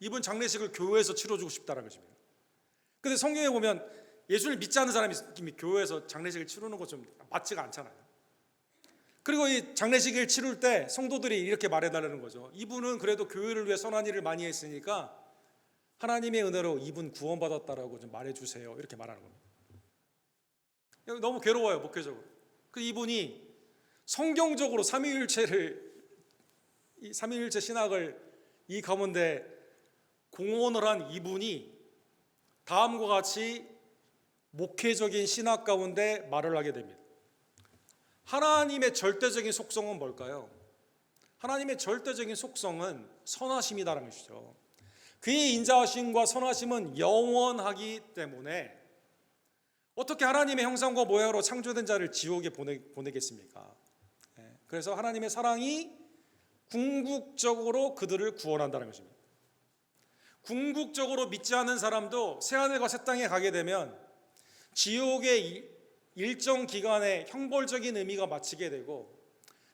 이분 장례식을 교회에서 치러주고 싶다는 것입니다. 근데 성경에 보면 예수를 믿지 않는 사람이 교회에서 장례식을 치르는 것 좀 맞지가 않잖아요. 그리고 이 장례식을 치를 때 성도들이 이렇게 말해달라는 거죠. 이분은 그래도 교회를 위해 선한 일을 많이 했으니까 하나님의 은혜로 이분 구원받았다라고 좀 말해주세요. 이렇게 말하는 겁니다. 너무 괴로워요, 목회적으로. 그 이분이 성경적으로 삼위일체 신학을 이 가운데 공헌을 한 이분이 다음과 같이 목회적인 신학 가운데 말을 하게 됩니다. 하나님의 절대적인 속성은 뭘까요? 하나님의 절대적인 속성은 선하심이라는 것이죠. 그의 인자하심과 선하심은 영원하기 때문에 어떻게 하나님의 형상과 모양으로 창조된 자를 지옥에 보내겠습니까? 그래서 하나님의 사랑이 궁극적으로 그들을 구원한다는 것입니다. 궁극적으로 믿지 않는 사람도 새하늘과 새 땅에 가게 되면 지옥의 일정 기간의 형벌적인 의미가 마치게 되고,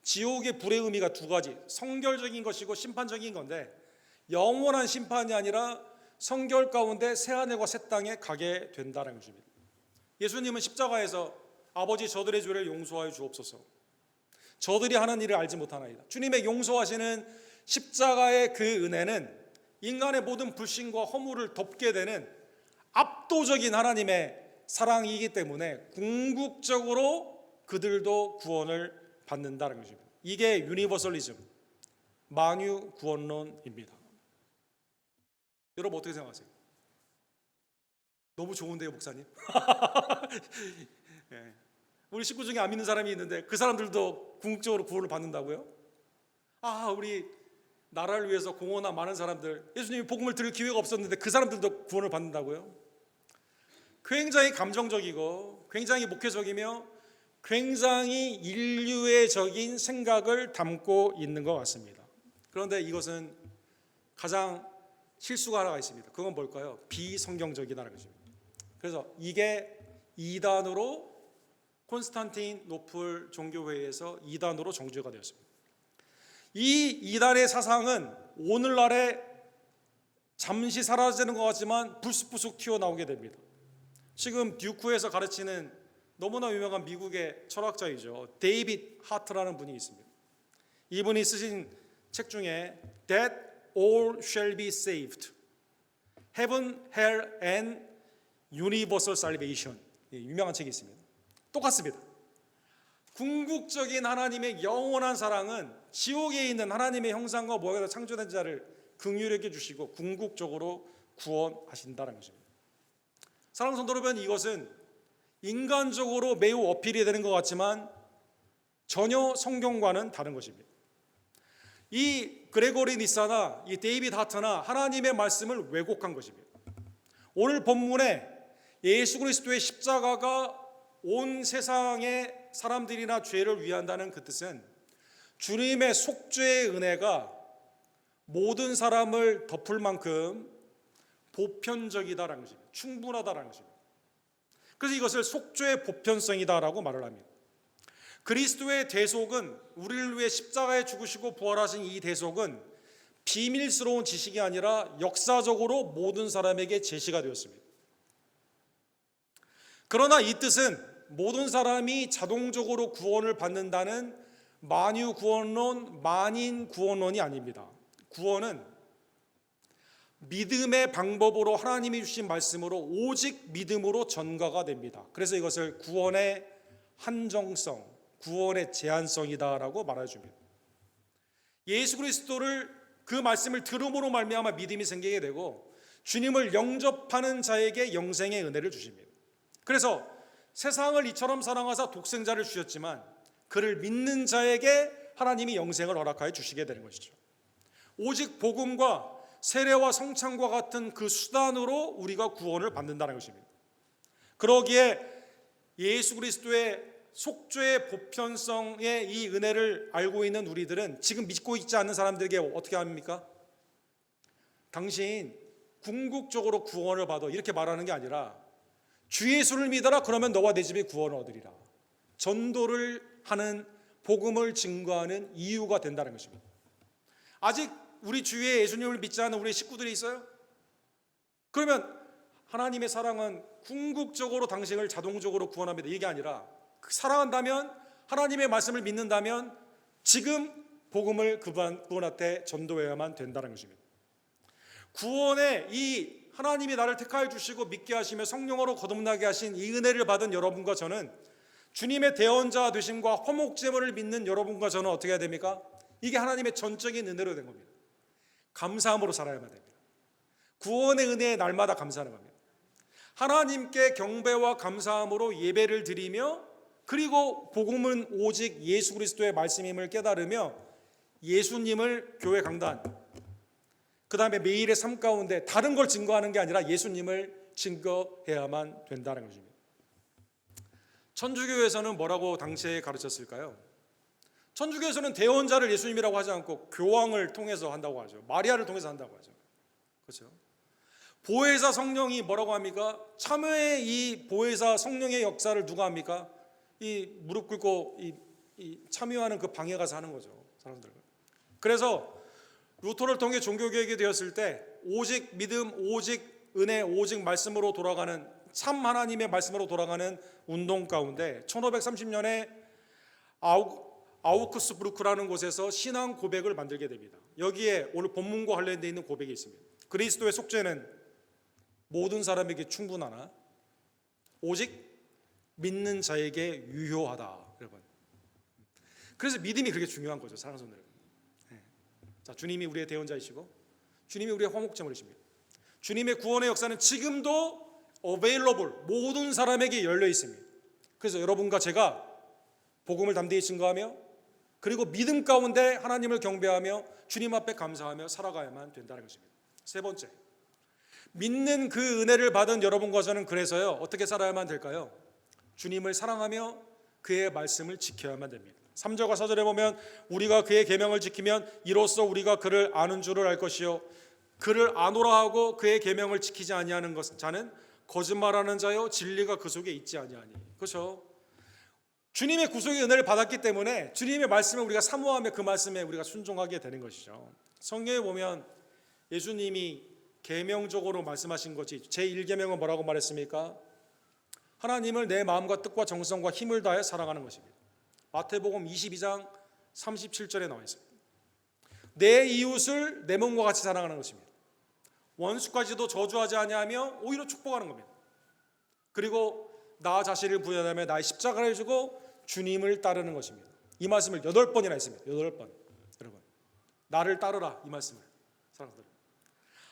지옥의 불의 의미가 두 가지, 성결적인 것이고 심판적인 건데, 영원한 심판이 아니라 성결 가운데 새하늘과 새 땅에 가게 된다는 것입니다. 예수님은 십자가에서 아버지 저들의 죄를 용서하여 주옵소서, 저들이 하는 일을 알지 못하나이다. 주님의 용서하시는 십자가의 그 은혜는 인간의 모든 불신과 허물을 덮게 되는 압도적인 하나님의 사랑이기 때문에 궁극적으로 그들도 구원을 받는다는 것입니다. 이게 유니버설리즘, 만유 구원론입니다. 여러분 어떻게 생각하세요? 너무 좋은데요, 목사님? 네. 우리 식구 중에 안 믿는 사람이 있는데 그 사람들도 궁극적으로 구원을 받는다고요? 우리 나라를 위해서 공헌한 많은 사람들, 예수님이 복음을 들을 기회가 없었는데 그 사람들도 구원을 받는다고요? 굉장히 감정적이고 굉장히 목회적이며 굉장히 인류애적인 생각을 담고 있는 것 같습니다. 그런데 이것은 가장 실수가 하나가 있습니다. 그건 뭘까요? 비성경적이라는 것입니다. 그래서 이게 이단으로 콘스탄티노플 종교회의에서 이단으로 정죄가 되었습니다. 이 이단의 사상은 오늘날에 잠시 사라지는 것 같지만 불쑥불쑥 튀어나오게 됩니다. 지금 듀크에서 가르치는 너무나 유명한 미국의 철학자이죠, 데이빗 하트라는 분이 있습니다. 이분이 쓰신 책 중에 That All Shall Be Saved, Heaven, Hell and Universal Salvation, 유명한 책이 있습니다. 똑같습니다. 궁극적인 하나님의 영원한 사랑은 지옥에 있는 하나님의 형상과 모양으로 창조된 자를 긍휼히 여겨주시고 궁극적으로 구원하신다는 것입니다. 사랑하는 성도 여러분, 이것은 인간적으로 매우 어필이 되는 것 같지만 전혀 성경과는 다른 것입니다. 이 그레고리 니사나 이 데이빗 하트나 하나님의 말씀을 왜곡한 것입니다. 오늘 본문에 예수 그리스도의 십자가가 온 세상의 사람들이나 죄를 위한다는 그 뜻은 주님의 속죄의 은혜가 모든 사람을 덮을 만큼 보편적이다라는 것입니다. 충분하다라는 것입니다. 그래서 이것을 속죄의 보편성이다라고 말을 합니다. 그리스도의 대속은, 우리를 위해 십자가에 죽으시고 부활하신 이 대속은 비밀스러운 지식이 아니라 역사적으로 모든 사람에게 제시가 되었습니다. 그러나 이 뜻은 모든 사람이 자동적으로 구원을 받는다는 만유 구원론, 만인 구원론이 아닙니다. 구원은 믿음의 방법으로 하나님이 주신 말씀으로 오직 믿음으로 전가가 됩니다. 그래서 이것을 구원의 한정성, 구원의 제한성이다라고 말해줍니다. 예수 그리스도를, 그 말씀을 들음으로 말미암아 믿음이 생기게 되고 주님을 영접하는 자에게 영생의 은혜를 주십니다. 그래서 세상을 이처럼 사랑하사 독생자를 주셨지만 그를 믿는 자에게 하나님이 영생을 허락하여 주시게 되는 것이죠. 오직 복음과 세례와 성찬과 같은 그 수단으로 우리가 구원을 받는다는 것입니다. 그러기에 예수 그리스도의 속죄의 보편성의 이 은혜를 알고 있는 우리들은 지금 믿고 있지 않는 사람들에게 어떻게 합니까? 당신 궁극적으로 구원을 받아, 이렇게 말하는 게 아니라 주 예수를 믿어라, 그러면 너와 내 집이 구원을 얻으리라. 전도를 하는, 복음을 증거하는 이유가 된다는 것입니다. 아직 우리 주위에 예수님을 믿지 않는 우리 식구들이 있어요? 그러면 하나님의 사랑은 궁극적으로 당신을 자동적으로 구원합니다, 이게 아니라 사랑한다면, 하나님의 말씀을 믿는다면 지금 복음을 그분한테 전도해야만 된다는 것입니다. 구원의 이 하나님이 나를 택하여 주시고 믿게 하시며 성령으로 거듭나게 하신 이 은혜를 받은 여러분과 저는, 주님의 대언자 되심과 화목제물을 믿는 여러분과 저는 어떻게 해야 됩니까? 이게 하나님의 전적인 은혜로 된 겁니다. 감사함으로 살아야만 됩니다. 구원의 은혜에 날마다 감사하는 겁니다. 하나님께 경배와 감사함으로 예배를 드리며, 그리고 복음은 오직 예수 그리스도의 말씀임을 깨달으며 예수님을 교회 강단, 그 다음에 매일의 삶 가운데 다른 걸 증거하는 게 아니라 예수님을 증거해야만 된다는 것입니다. 천주교에서는 뭐라고 당시에 가르쳤을까요? 천주교에서는 대언자를 예수님이라고 하지 않고 교황을 통해서 한다고 하죠. 마리아를 통해서 한다고 하죠. 그렇죠? 보혜사 성령이 뭐라고 합니까? 참여의 이 보혜사 성령의 역사를 누가 합니까? 이 무릎 꿇고 이 참여하는 그 방에 가서 하는 거죠, 사람들. 그래서 루터를 통해 종교개혁이 되었을 때 오직 믿음, 오직 은혜, 오직 말씀으로 돌아가는, 참 하나님의 말씀으로 돌아가는 운동 가운데 1530년에 아우크스부르크라는 곳에서 신앙 고백을 만들게 됩니다. 여기에 오늘 본문과 관련되어 있는 고백이 있습니다. 그리스도의 속죄는 모든 사람에게 충분하나 오직 믿는 자에게 유효하다, 여러분. 그래서 믿음이 그렇게 중요한 거죠, 사랑하는 성도들. 자, 주님이 우리의 대언자이시고 주님이 우리의 화목제물이십니다. 주님의 구원의 역사는 지금도 available, 모든 사람에게 열려 있습니다. 그래서 여러분과 제가 복음을 담대히 증거하며 그리고 믿음 가운데 하나님을 경배하며 주님 앞에 감사하며 살아가야만 된다는 것입니다. 세 번째, 믿는 그 은혜를 받은 여러분과 저는 그래서요 어떻게 살아야만 될까요? 주님을 사랑하며 그의 말씀을 지켜야만 됩니다. 3절과 4절에 보면 우리가 그의 계명을 지키면 이로써 우리가 그를 아는 줄을 알 것이요 그를 아노라 하고 그의 계명을 지키지 아니하는 자는 거짓말하는 자요 진리가 그 속에 있지 아니하니. 그렇죠? 주님의 구속의 은혜를 받았기 때문에 주님의 말씀을 우리가 사모하며 그 말씀에 우리가 순종하게 되는 것이죠. 성경에 보면 예수님이 계명적으로 말씀하신 것이 제1계명은 뭐라고 말했습니까? 하나님을 내 마음과 뜻과 정성과 힘을 다해 사랑하는 것입니다. 마태복음 22장 37절에 나와 있습니다. 내 이웃을 내 몸과 같이 사랑하는 것입니다. 원수까지도 저주하지 아니하며 오히려 축복하는 겁니다. 그리고 나 자신을 부인하며 나의 십자가를 지고 주님을 따르는 것입니다. 이 말씀을 8번이나 했습니다. 8번. 여러분, 나를 따르라, 이 말씀을. 사랑하는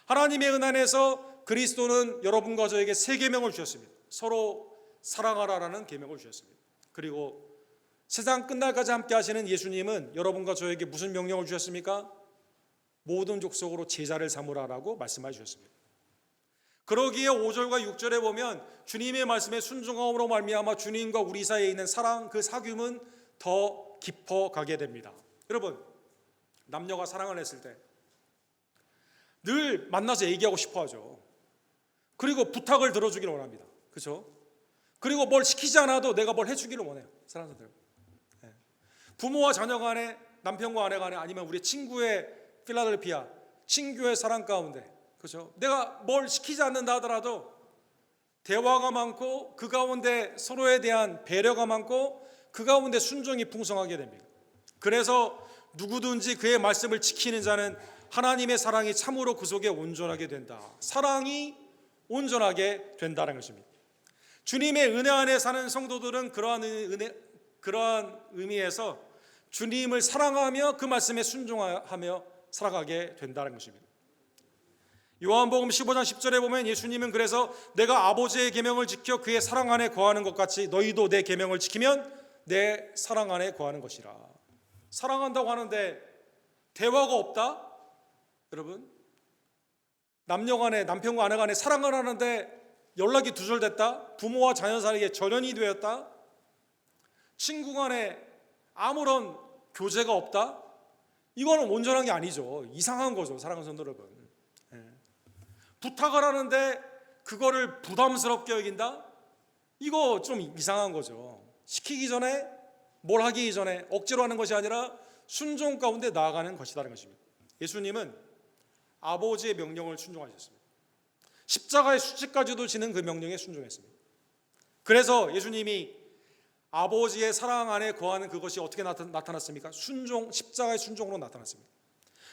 하나님의 은혜 안에서 그리스도는 여러분과 저에게 세 계명을 주셨습니다. 서로 사랑하라라는 계명을 주셨습니다. 그리고 세상 끝날까지 함께 하시는 예수님은 여러분과 저에게 무슨 명령을 주셨습니까? 모든 족속으로 제자를 삼으라라고 말씀해 주셨습니다. 그러기에 5절과 6절에 보면 주님의 말씀에 순종함으로 말미암아 주님과 우리 사이에 있는 사랑, 그 사귐은 더 깊어가게 됩니다. 여러분, 남녀가 사랑을 했을 때 늘 만나서 얘기하고 싶어 하죠. 그리고 부탁을 들어주기를 원합니다. 그렇죠? 그리고 뭘 시키지 않아도 내가 뭘 해주기를 원해요. 사랑하는 사람들. 부모와 자녀 간에, 남편과 아내 간에, 아니면 우리 친구의 필라델피아 친교의 사랑 가운데, 그렇죠? 내가 뭘 시키지 않는다 하더라도 대화가 많고 그 가운데 서로에 대한 배려가 많고 그 가운데 순종이 풍성하게 됩니다. 그래서 누구든지 그의 말씀을 지키는 자는 하나님의 사랑이 참으로 그 속에 온전하게 된다. 사랑이 온전하게 된다는 것입니다. 주님의 은혜 안에 사는 성도들은 그러한 의미에서 주님을 사랑하며 그 말씀에 순종하며 살아가게 된다는 것입니다. 요한복음 15장 10절에 보면 예수님은 그래서 내가 아버지의 계명을 지켜 그의 사랑 안에 거하는 것 같이 너희도 내 계명을 지키면 내 사랑 안에 거하는 것이라. 사랑한다고 하는데 대화가 없다? 여러분, 남녀 간에, 남편과 아내 간에 사랑을 하는데 연락이 두절됐다? 부모와 자녀 사이에 절연이 되었다? 친구 간에 아무런 교제가 없다? 이거는 온전한 게 아니죠. 이상한 거죠, 사랑하는 성도 여러분. 부탁을 하는데 그거를 부담스럽게 여긴다? 이거 좀 이상한 거죠. 시키기 전에, 뭘 하기 전에 억지로 하는 것이 아니라 순종 가운데 나아가는 것이라는 것입니다. 예수님은 아버지의 명령을 순종하셨습니다. 십자가의 수치까지도 지는 그 명령에 순종했습니다. 그래서 예수님이 아버지의 사랑 안에 거하는 그것이 어떻게 나타났습니까? 순종, 십자가의 순종으로 나타났습니다.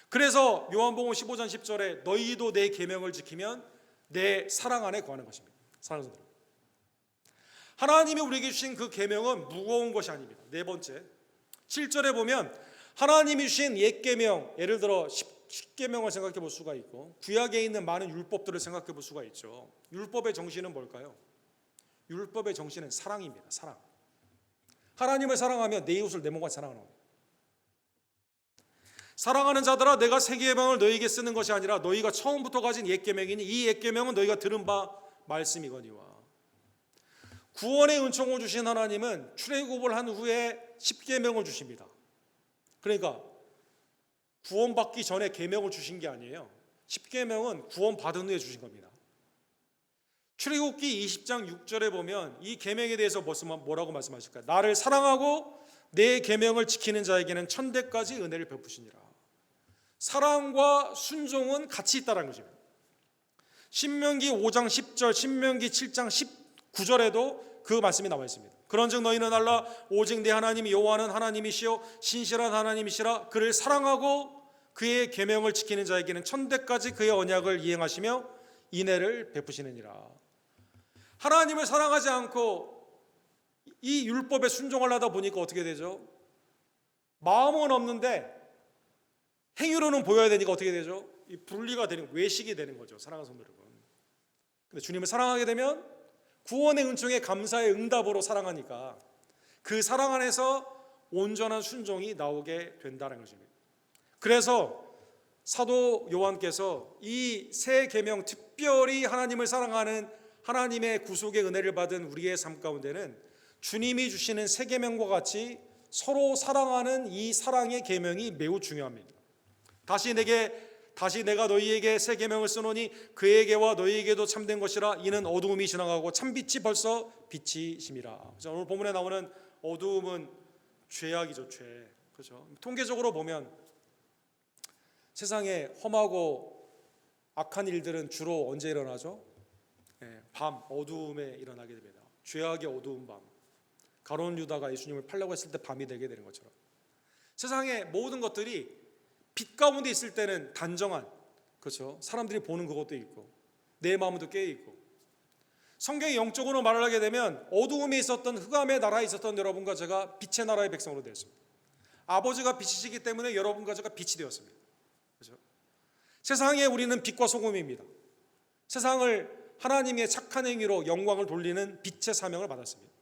그래서 요한복음 15장 10절에 너희도 내 계명을 지키면 내 사랑 안에 거하는 것입니다. 사랑하는 성도, 하나님이 우리에게 주신 그 계명은 무거운 것이 아닙니다. 네 번째, 7절에 보면 하나님이 주신 옛 계명, 예를 들어 10계명을 생각해 볼 수가 있고 구약에 있는 많은 율법들을 생각해 볼 수가 있죠. 율법의 정신은 뭘까요? 율법의 정신은 사랑입니다. 사랑. 하나님을 사랑하며 내 이웃을 내 몸과 사랑하는 겁니다. 사랑하는 자들아, 내가 새 계명을 너희에게 쓰는 것이 아니라 너희가 처음부터 가진 옛 계명이니 이 옛 계명은 너희가 들은 바 말씀이거니와. 구원의 은총을 주신 하나님은 출애굽을 한 후에 십계명을 주십니다. 그러니까 구원받기 전에 계명을 주신 게 아니에요. 십계명은 구원받은 후에 주신 겁니다. 출애굽기 20장 6절에 보면 이 계명에 대해서 뭐라고 말씀하실까요? 나를 사랑하고 내 계명을 지키는 자에게는 천대까지 은혜를 베푸시니라. 사랑과 순종은 같이 있다는 것입니다. 신명기 5장 10절, 신명기 7장 19절에도 그 말씀이 나와 있습니다. 그런즉 너희는 알라 오직 내 하나님 여호와는 하나님이시요 신실한 하나님이시라. 그를 사랑하고 그의 계명을 지키는 자에게는 천대까지 그의 언약을 이행하시며 인애를 베푸시느니라. 하나님을 사랑하지 않고 이 율법에 순종하려다 보니까 어떻게 되죠? 마음은 없는데 행위로는 보여야 되니까 어떻게 되죠? 이 분리가 되는, 외식이 되는 거죠. 사랑하는 성도 여러분. 근데 주님을 사랑하게 되면 구원의 은총에 감사의 응답으로 사랑하니까 그 사랑 안에서 온전한 순종이 나오게 된다는 것입니다. 그래서 사도 요한께서 이 새 계명, 특별히 하나님을 사랑하는 하나님의 구속의 은혜를 받은 우리의 삶 가운데는 주님이 주시는 새 계명과 같이 서로 사랑하는 이 사랑의 계명이 매우 중요합니다. 다시 내가 너희에게 새 계명을 쓰노니 그에게와 너희에게도 참된 것이라. 이는 어두움이 지나가고 참빛이 벌써 빛이 심이라. 오늘 본문에 나오는 어두움은 죄악이죠. 죄. 그렇죠? 통계적으로 보면 세상에 험하고 악한 일들은 주로 언제 일어나죠? 밤 어두움에 일어나게 됩니다. 죄악의 어두운 밤. 가룟 유다가 예수님을 팔려고 했을 때 밤이 되게 되는 것처럼 세상의 모든 것들이 빛 가운데 있을 때는 단정한, 그렇죠? 사람들이 보는 그것도 있고 내 마음도 깨어 있고, 성경이 영적으로 말을 하게 되면 어두움에 있었던 흑암의 나라에 있었던 여러분과 제가 빛의 나라의 백성으로 되었습니다. 아버지가 빛이시기 때문에 여러분과 제가 빛이 되었습니다. 그렇죠? 세상에 우리는 빛과 소금입니다. 세상을 하나님의 착한 행위로 영광을 돌리는 빛의 사명을 받았습니다.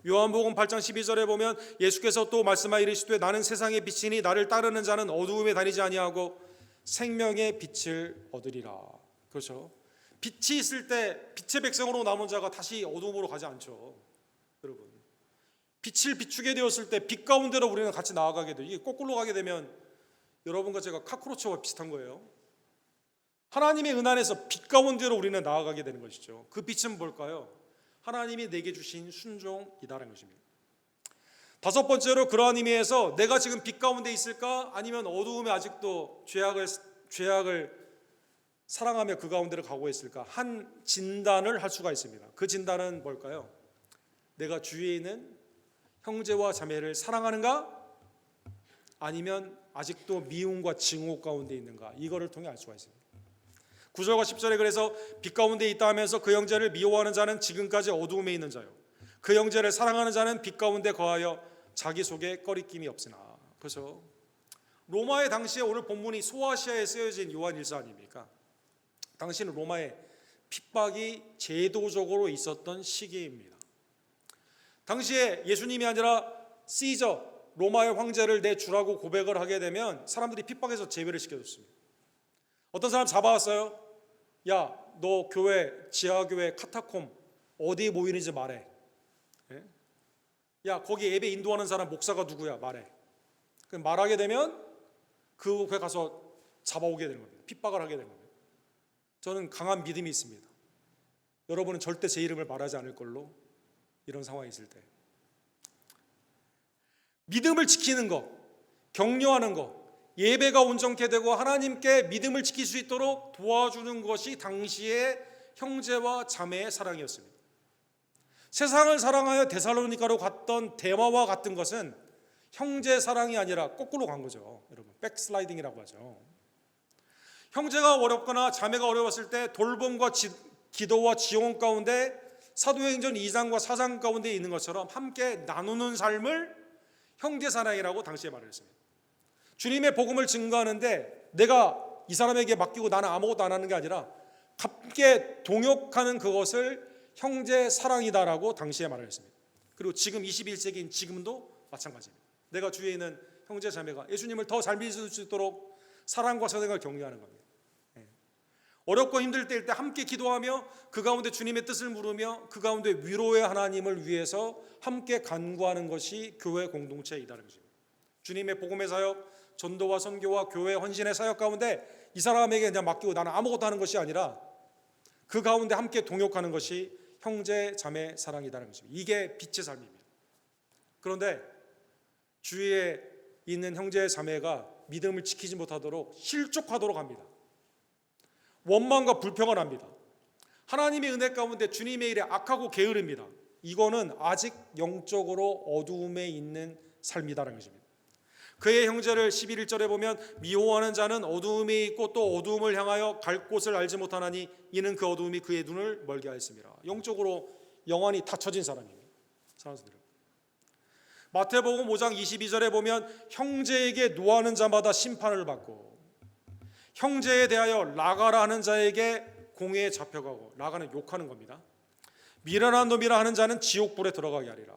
요한복음 8장 12절에 보면 예수께서 또 말씀하여 이르시되 나는 세상의 빛이니 나를 따르는 자는 어두움에 다니지 아니하고 생명의 빛을 얻으리라. 그렇죠? 빛이 있을 때 빛의 백성으로 남은 자가 다시 어두움으로 가지 않죠. 여러분, 빛을 비추게 되었을 때 빛 가운데로 우리는 같이 나아가게 돼요. 이게 거꾸로 가게 되면 여러분과 제가 카크로치와 비슷한 거예요. 하나님의 은안에서 빛 가운데로 우리는 나아가게 되는 것이죠. 그 빛은 뭘까요? 하나님이 내게 주신 순종이다라는 것입니다. 다섯 번째로, 그러한 의미에서 내가 지금 빛 가운데 있을까? 아니면 어두움에 아직도 죄악을 사랑하며 그 가운데로 가고 있을까? 한 진단을 할 수가 있습니다. 그 진단은 뭘까요? 내가 주위에 있는 형제와 자매를 사랑하는가? 아니면 아직도 미움과 증오 가운데 있는가? 이거를 통해 알 수가 있습니다. 9절과 10절에 그래서 빛 가운데 있다 하면서 그 형제를 미워하는 자는 지금까지 어두움에 있는 자요, 그 형제를 사랑하는 자는 빛 가운데 거하여 자기 속에 꺼리낌이 없으나. 그래서 로마의 당시에 오늘 본문이 소아시아에 쓰여진 요한 1서 아닙니까? 당시는 로마의 핍박이 제도적으로 있었던 시기입니다. 당시에 예수님이 아니라 시저, 로마의 황제를 내 주라고 고백을 하게 되면 사람들이 핍박해서 제외를 시켜줬습니다. 어떤 사람 잡아왔어요. 야, 너 교회, 지하교회, 카타콤 어디에 모이는지 말해. 야, 거기 예배 인도하는 사람 목사가 누구야? 말해. 말하게 되면 그 교회 가서 잡아오게 되는 겁니다. 핍박을 하게 되는 겁니다. 저는 강한 믿음이 있습니다. 여러분은 절대 제 이름을 말하지 않을 걸로, 이런 상황이 있을 때 믿음을 지키는 것, 격려하는 것, 예배가 온전케 되고 하나님께 믿음을 지킬 수 있도록 도와주는 것이 당시의 형제와 자매의 사랑이었습니다. 세상을 사랑하여 데살로니가로 갔던 데마와 같은 것은 형제 사랑이 아니라 거꾸로 간 거죠. 여러분, 백슬라이딩이라고 하죠. 형제가 어렵거나 자매가 어려웠을 때 돌봄과 기도와 지원 가운데 사도행전 2장과 4장 가운데 있는 것처럼 함께 나누는 삶을 형제 사랑이라고 당시에 말을 했습니다. 주님의 복음을 증거하는데 내가 이 사람에게 맡기고 나는 아무것도 안 하는 게 아니라 함께 동역하는 그것을 형제 사랑이다라고 당시에 말을 했습니다. 그리고 지금 21세기인 지금도 마찬가지입니다. 내가 주위에 있는 형제 자매가 예수님을 더 잘 믿을 수 있도록 사랑과 선행을 격려하는 겁니다. 어렵고 힘들 때일 때 함께 기도하며 그 가운데 주님의 뜻을 물으며 그 가운데 위로의 하나님을 위해서 함께 간구하는 것이 교회 공동체이다는 것입니다. 주님의 복음의 사역, 전도와 선교와 교회 헌신의 사역 가운데 이 사람에게 그냥 맡기고 나는 아무것도 하는 것이 아니라 그 가운데 함께 동역하는 것이 형제 자매 사랑이다는 것입니다. 이게 빛의 삶입니다. 그런데 주위에 있는 형제 자매가 믿음을 지키지 못하도록 실족하도록 합니다. 원망과 불평을 합니다. 하나님의 은혜 가운데 주님의 일에 악하고 게으릅니다. 이거는 아직 영적으로 어두움에 있는 삶이다라는 것입니다. 그의 형제를 11절에 보면 미워하는 자는 어두움에 있고 또 어두움을 향하여 갈 곳을 알지 못하나니 이는 그 어두움이 그의 눈을 멀게 하였습니다. 영적으로 영안이 닫혀진 사람입니다. 사랑하는 마태복음 5장 22절에 보면 형제에게 노하는 자마다 심판을 받고 형제에 대하여 라가라 하는 자에게 공회에 잡혀가고, 라가는 욕하는 겁니다. 미련한 놈이라 하는 자는 지옥불에 들어가게 하리라.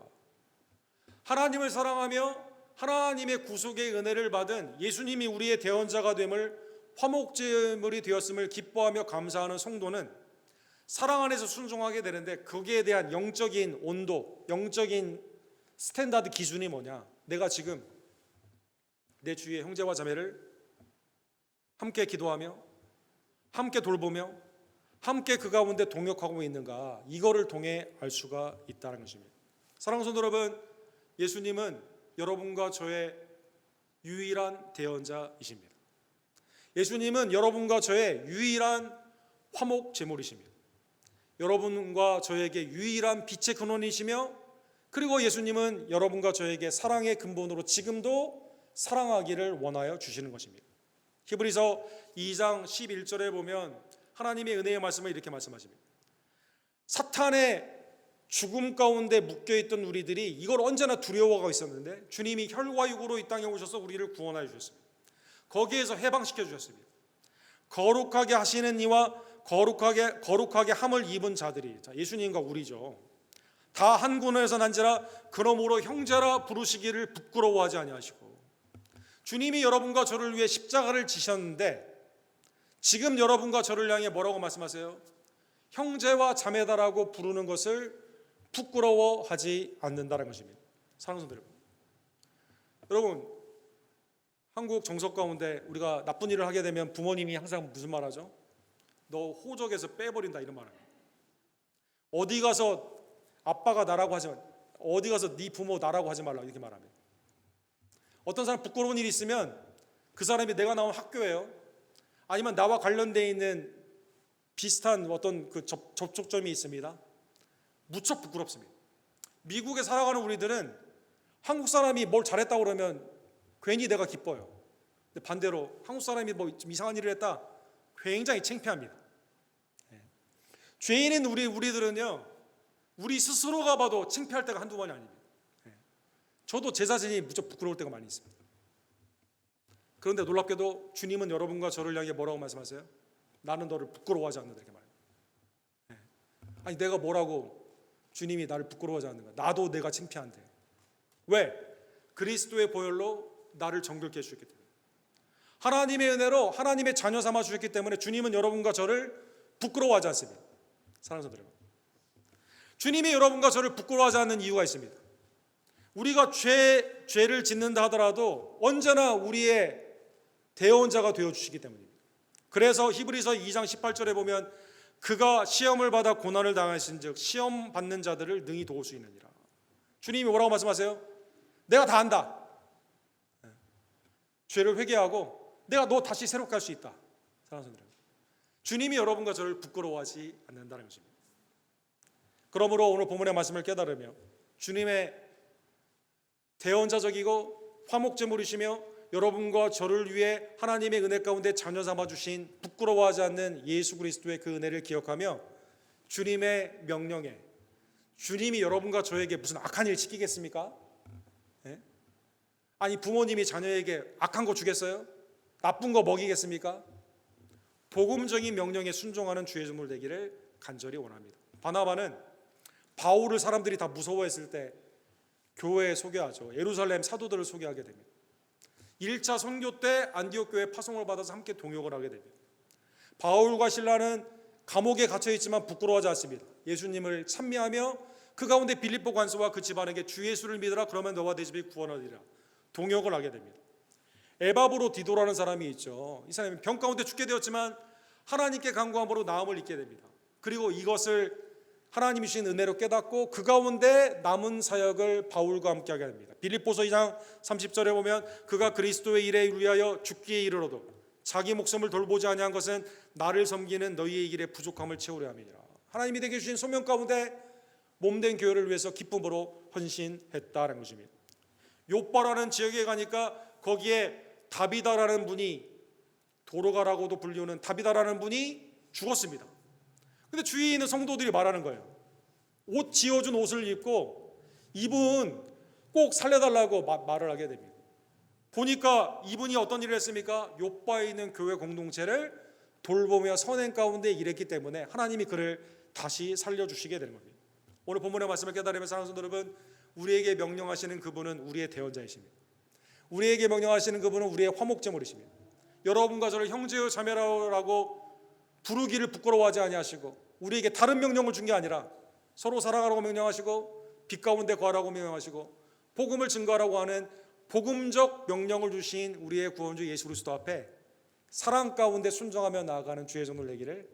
하나님을 사랑하며 하나님의 구속의 은혜를 받은 예수님이 우리의 대언자가 됨을, 화목제물이 되었음을 기뻐하며 감사하는 성도는 사랑 안에서 순종하게 되는데, 거기에 대한 영적인 온도, 영적인 스탠다드 기준이 뭐냐? 내가 지금 내 주위의 형제와 자매를 함께 기도하며 함께 돌보며 함께 그 가운데 동역하고 있는가, 이거를 통해 알 수가 있다는 것입니다. 사랑하는 성도 여러분, 예수님은 여러분과 저의 유일한 대언자이십니다. 예수님은 여러분과 저의 유일한 화목 제물이십니다. 여러분과 저에게 유일한 빛의 근원이시며, 그리고 예수님은 여러분과 저에게 사랑의 근본으로 지금도 사랑하기를 원하여 주시는 것입니다. 히브리서 2장 11절에 보면 하나님의 은혜의 말씀을 이렇게 말씀하십니다. 사탄의 죽음 가운데 묶여있던 우리들이 이걸 언제나 두려워하고 있었는데 주님이 혈과 육으로 이 땅에 오셔서 우리를 구원하여 주셨습니다. 거기에서 해방시켜 주셨습니다. 거룩하게 하시는 이와 거룩하게 함을 입은 자들이, 자, 예수님과 우리죠. 다 한 군에서 난지라 그러므로 형제라 부르시기를 부끄러워하지 아니하시고, 주님이 여러분과 저를 위해 십자가를 지셨는데 지금 여러분과 저를 향해 뭐라고 말씀하세요? 형제와 자매다라고 부르는 것을 부끄러워하지 않는다는 것입니다. 사랑하는 성도 여러분, 한국 정석 가운데 우리가 나쁜 일을 하게 되면 부모님이 항상 무슨 말 하죠? 너 호적에서 빼버린다, 이런 말을. 어디 가서 아빠가 나라고 하지 마, 어디 가서 네 부모 나라고 하지 말라, 이렇게 말합니다. 어떤 사람 부끄러운 일이 있으면 그 사람이 내가 나온 학교예요, 아니면 나와 관련되어 있는 비슷한 어떤 그 접촉점이 있습니다. 무척 부끄럽습니다. 미국에 살아가는 우리들은 한국 사람이 뭘 잘했다고 그러면 괜히 내가 기뻐요. 근데 반대로 한국 사람이 뭐 좀 이상한 일을 했다, 굉장히 창피합니다. 죄인인 우리들은요, 우리 스스로가 봐도 창피할 때가 한두 번이 아닙니다. 저도 제 자신이 무척 부끄러울 때가 많이 있습니다. 그런데 놀랍게도 주님은 여러분과 저를 향해 뭐라고 말씀하세요? 나는 너를 부끄러워하지 않는다, 이렇게 말해요. 아니 내가 뭐라고 주님이 나를 부끄러워하지 않는가? 나도 내가 창피한데. 왜? 그리스도의 보혈로 나를 정결케 해주셨기 때문에, 하나님의 은혜로 하나님의 자녀 삼아 주셨기 때문에 주님은 여러분과 저를 부끄러워하지 않습니다. 사랑하는 성도 여러분, 주님이 여러분과 저를 부끄러워하지 않는 이유가 있습니다. 우리가 죄를 짓는다 하더라도 언제나 우리의 대언자가 되어주시기 때문입니다. 그래서 히브리서 2장 18절에 보면 그가 시험을 받아 고난을 당하신 즉 시험 받는 자들을 능히 도울 수 있느니라. 주님이 뭐라고 말씀하세요? 내가 다 한다. 죄를 회개하고 내가 너 다시 새롭게 할 수 있다. 사랑하는 성도, 주님이 여러분과 저를 부끄러워하지 않는다는 것입니다. 그러므로 오늘 본문의 말씀을 깨달으며 주님의 대언자적이고 화목제물이시며 여러분과 저를 위해 하나님의 은혜 가운데 자녀 삼아 주신 부끄러워하지 않는 예수 그리스도의 그 은혜를 기억하며 주님의 명령에, 주님이 여러분과 저에게 무슨 악한 일 시키겠습니까? 아니 부모님이 자녀에게 악한 거 주겠어요? 나쁜 거 먹이겠습니까? 복음적인 명령에 순종하는 주의 종들 되기를 간절히 원합니다. 바나바는 바울을 사람들이 다 무서워했을 때 교회에 소개하죠. 예루살렘 사도들을 소개하게 됩니다. 1차 선교 때 안디옥 교회 파송을 받아서 함께 동역을 하게 됩니다. 바울과 실라는 감옥에 갇혀 있지만 부끄러워하지 않습니다. 예수님을 찬미하며 그 가운데 빌립보 관소와 그 집안에게 주 예수를 믿으라, 그러면 너와 내 집이 구원하리라 동역을 하게 됩니다. 에바브로 디도라는 사람이 있죠. 이 사람이 병 가운데 죽게 되었지만 하나님께 간구함으로 나음을 잊게 됩니다. 그리고 이것을 하나님이 주신 은혜로 깨닫고 그 가운데 남은 사역을 바울과 함께 하게 됩니다. 빌립보서 2장 30절에 보면 그가 그리스도의 일에 위하여 죽기에 이르러도 자기 목숨을 돌보지 아니한 것은 나를 섬기는 너희의 길에 부족함을 채우려 함이니라. 하나님이 내게 주신 소명 가운데 몸된 교회를 위해서 기쁨으로 헌신했다는 것입니다. 요빠라는 지역에 가니까 거기에 다비다라는 분이, 도로가라고도 불리우는 다비다라는 분이 죽었습니다. 근데 주위에 있는 성도들이 말하는 거예요. 옷 지어준 옷을 입고 이분 꼭 살려달라고 말을 하게 됩니다. 보니까 이분이 어떤 일을 했습니까? 요빠에 있는 교회 공동체를 돌보며 선행 가운데 일했기 때문에 하나님이 그를 다시 살려주시게 되는 겁니다. 오늘 본문의 말씀을 깨달으며 사랑하는 성도 여러분, 우리에게 명령하시는 그분은 우리의 대언자이십니다. 우리에게 명령하시는 그분은 우리의 화목제물이십니다. 여러분과 저를 형제여 자매라고 부르기를 부끄러워하지 아니하시고 우리에게 다른 명령을 준 게 아니라 서로 사랑하라고 명령하시고 빛 가운데 거하라고 명령하시고 복음을 증거하라고 하는 복음적 명령을 주신 우리의 구원주 예수 그리스도 앞에 사랑 가운데 순종하며 나아가는 주의 종들 되기를,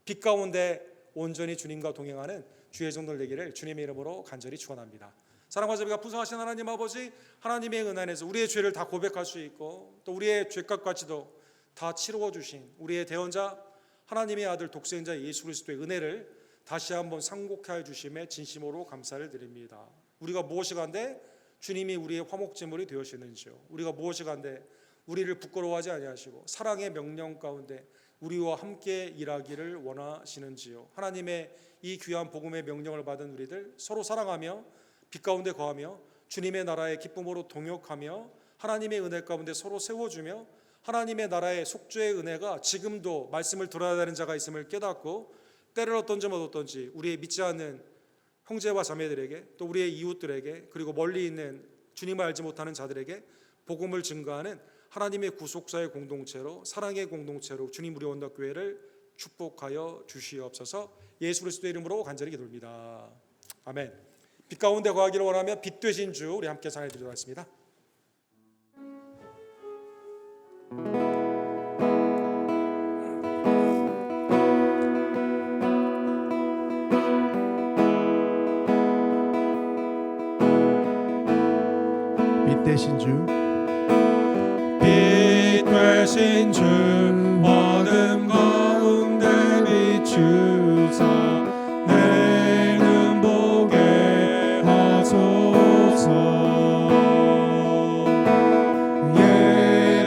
빛 가운데 온전히 주님과 동행하는 주의 종들 되기를 주님의 이름으로 간절히 축원합니다. 사랑과 자비가 풍성하신 하나님 아버지, 하나님의 은혜 안에서 우리의 죄를 다 고백할 수 있고 또 우리의 죄값까지도 다 치루어 주신 우리의 대언자 하나님의 아들 독생자 예수 그리스도의 은혜를 다시 한번 상고케 해 주심에 진심으로 감사를 드립니다. 우리가 무엇이 간데 주님이 우리의 화목제물이 되으시는지요. 우리가 무엇이 간데 우리를 부끄러워하지 아니하시고 사랑의 명령 가운데 우리와 함께 일하기를 원하시는지요. 하나님의 이 귀한 복음의 명령을 받은 우리들 서로 사랑하며 빛 가운데 거하며 주님의 나라의 기쁨으로 동역하며 하나님의 은혜 가운데 서로 세워주며 하나님의 나라의 속죄의 은혜가 지금도 말씀을 들어야 되는 자가 있음을 깨닫고 때를 어떤지 못 어떤지 우리의 믿지 않는 형제와 자매들에게 또 우리의 이웃들에게 그리고 멀리 있는 주님을 알지 못하는 자들에게 복음을 증거하는 하나님의 구속사의 공동체로, 사랑의 공동체로 주님 우리 원덕교회를 축복하여 주시옵소서. 예수 그리스도의 이름으로 간절히 기도합니다. 아멘. 빛 가운데 거하기를 원하며 빛 되신 주 우리 함께 찬양해 드리도록 하겠습니다. 빛 되신 주, 빛 되신 주, 어둠 가운데 비추사 내 눈 보게 하소서.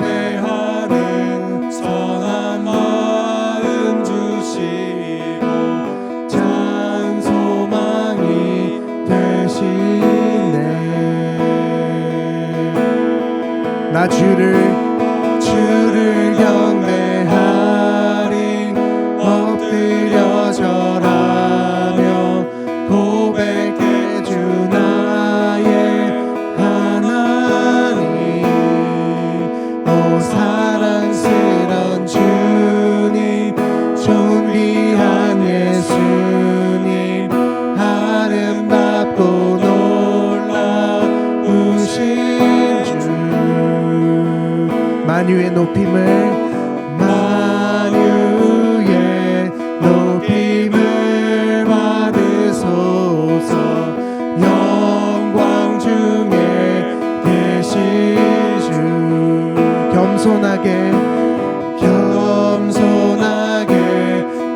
예배하는 선한 마음 주시고 찬송망이 되시네. 나 주를 경배하리, 엎드려 절하며 고백해 주 나의 하나님. 오 사랑스런 주님, 존귀한 예수님, 아름답고 놀라우신 주. 만유의 높임을 받으소서. 영광 중에 계신 주, 겸손하게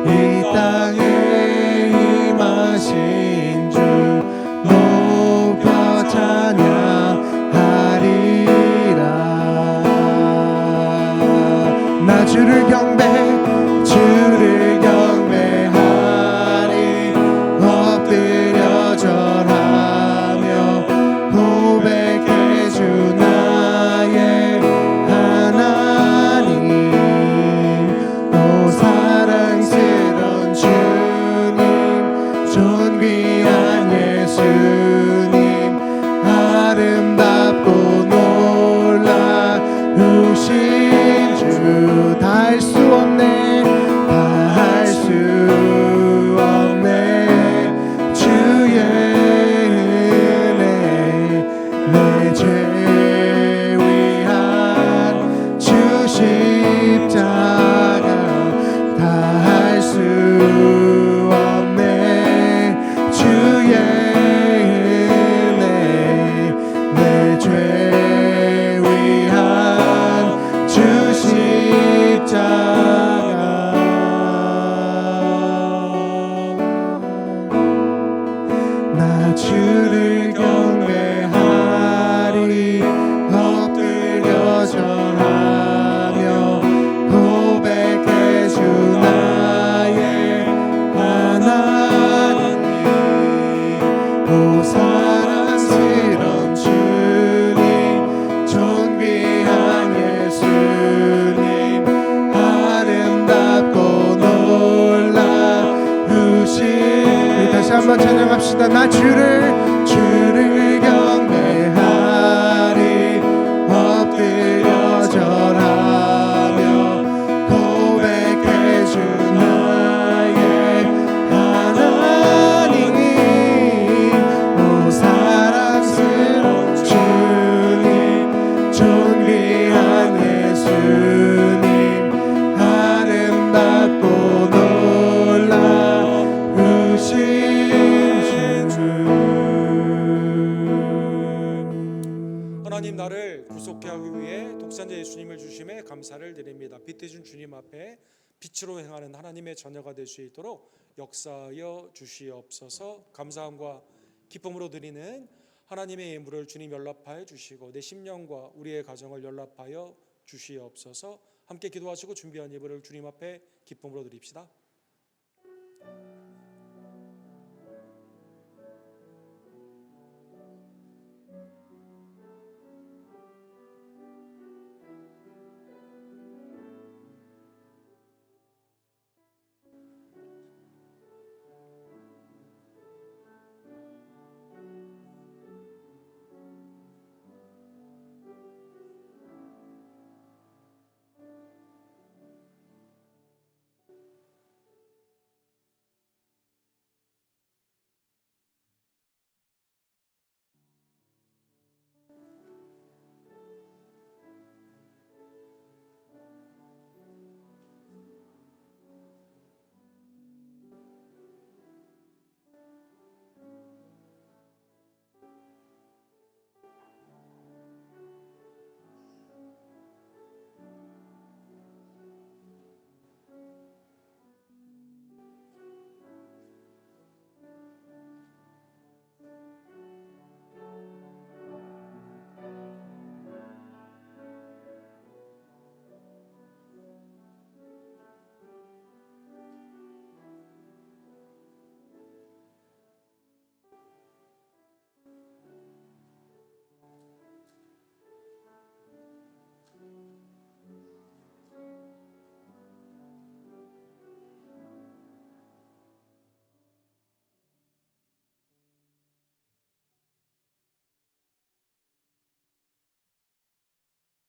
이 땅에 임하신 주 높여 찬양하리라. 나 주를 경배하리, 엎드려 절하며 고백해 주 나의 하나님. 오 사랑스런 주님, 존귀한 예수님, 아름답고 놀라우신 고백합시다. 나 주를 경배하리. 엎드려 절하며 고백해 주 나의 하나님. 오 사랑스러운 주님, 존귀한 예수님, 아름답고 놀라우신 주. 하나님, 나를 구속케 하기 위해 독생자 예수님을 주심에 감사를 드립니다. 빛 되신 주님 앞에 빛으로 행하는 하나님의 자녀가 될 수 있도록 역사하여 주시옵소서. 감사함과 기쁨으로 드리는 하나님의 예물을 주님 연락하여 주시고 내 심령과 우리의 가정을 연락하여 주시옵소서. 함께 기도하시고 준비한 예물을 주님 앞에 기쁨으로 드립시다.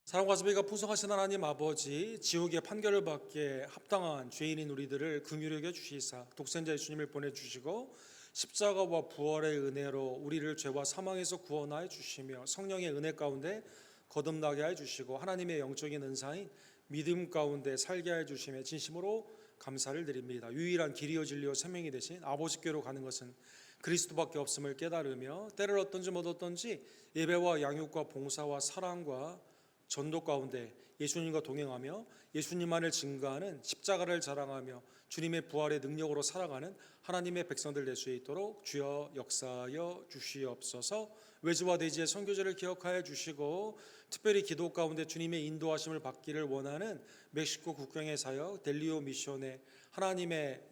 사랑과 자비가 풍성하신 하나님 아버지, 지옥의 판결을 받게 합당한 죄인인 우리들을 긍휼히 여겨 주시사 독생자 예수님을 보내주시고 십자가와 부활의 은혜로 우리를 죄와 사망에서 구원하여 주시며 성령의 은혜 가운데 거듭나게 하여 주시고 하나님의 영적인 은사인 믿음 가운데 살게 하여 주심에 진심으로 감사를 드립니다. 유일한 길이요 진리요 생명이 되신 아버지께로 가는 것은 그리스도밖에 없음을 깨달으며 때를 어떤지 못 어떤지 예배와 양육과 봉사와 사랑과 전도 가운데 예수님과 동행하며 예수님만을 증거하는 십자가를 자랑하며 주님의 부활의 능력으로 살아가는 하나님의 백성들 될 수 있도록 주여 역사하여 주시옵소서. 외지와 대지의 선교제를 기억하여 주시고 특별히 기도 가운데 주님의 인도하심을 받기를 원하는 멕시코 국경의 사역 델리오 미션에 하나님의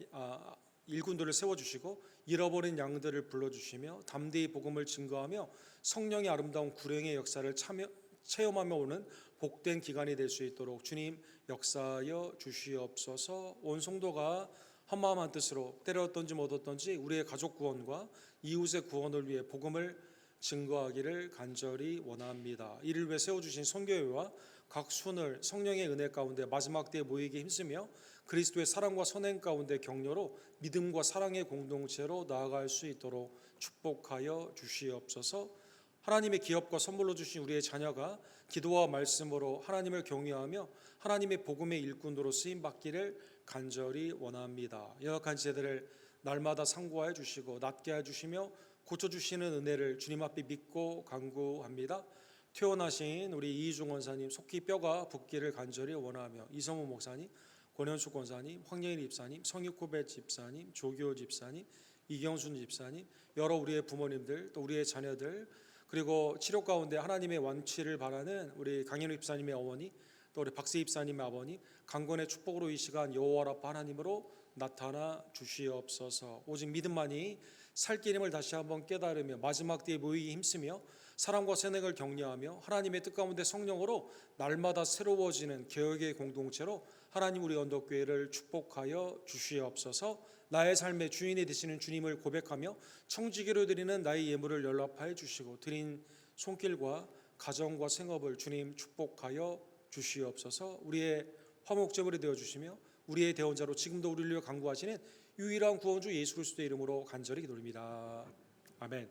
일꾼들을 세워주시고 잃어버린 양들을 불러주시며 담대히 복음을 증거하며 성령의 아름다운 구령의 역사를 체험하며 오는 복된 기간이 될 수 있도록 주님 역사하여 주시옵소서. 온 성도가 한마음 한뜻으로 때려 어떤지 못 어떤지 우리의 가족 구원과 이웃의 구원을 위해 복음을 증거하기를 간절히 원합니다. 이를 위해 세워주신 선교회와 각 순을 성령의 은혜 가운데 마지막 때에 모이게 힘쓰며 그리스도의 사랑과 선행 가운데 격려로 믿음과 사랑의 공동체로 나아갈 수 있도록 축복하여 주시옵소서. 하나님의 기업과 선물로 주신 우리의 자녀가 기도와 말씀으로 하나님을 경외하며 하나님의 복음의 일꾼으로 쓰임받기를 간절히 원합니다. 연약한 세대를 날마다 상고하여 주시고 낫게 해주시며 고쳐주시는 은혜를 주님 앞에 믿고 간구합니다. 퇴원하신 우리 이희중 원사님 속히 뼈가 붓기를 간절히 원하며 이성우 목사님, 권현숙 권사님, 황예인 집사님, 성익후배 집사님, 조교 집사님, 이경순 집사님, 여러 우리의 부모님들 또 우리의 자녀들 그리고 치료 가운데 하나님의 완치를 바라는 우리 강현우 집사님의 어머니 또 우리 박세 집사님의 아버님 강건의 축복으로 이 시간 여호와 라파 하나님으로 나타나 주시옵소서. 오직 믿음만이 살 길임을 다시 한번 깨달으며 마지막 때에 모이기 힘쓰며 사랑과 선행을 격려하며 하나님의 뜻 가운데 성령으로 날마다 새로워지는 개혁의 공동체로 하나님 우리 언덕교회를 축복하여 주시옵소서. 나의 삶의 주인이 되시는 주님을 고백하며 청지기로 드리는 나의 예물을 연락하여 주시고 드린 손길과 가정과 생업을 주님 축복하여 주시옵소서. 우리의 화목제물이 되어주시며 우리의 대원자로 지금도 우리를 위해 간구하시는 유일한 구원주 예수 그리스도의 이름으로 간절히 기도드립니다. 아멘.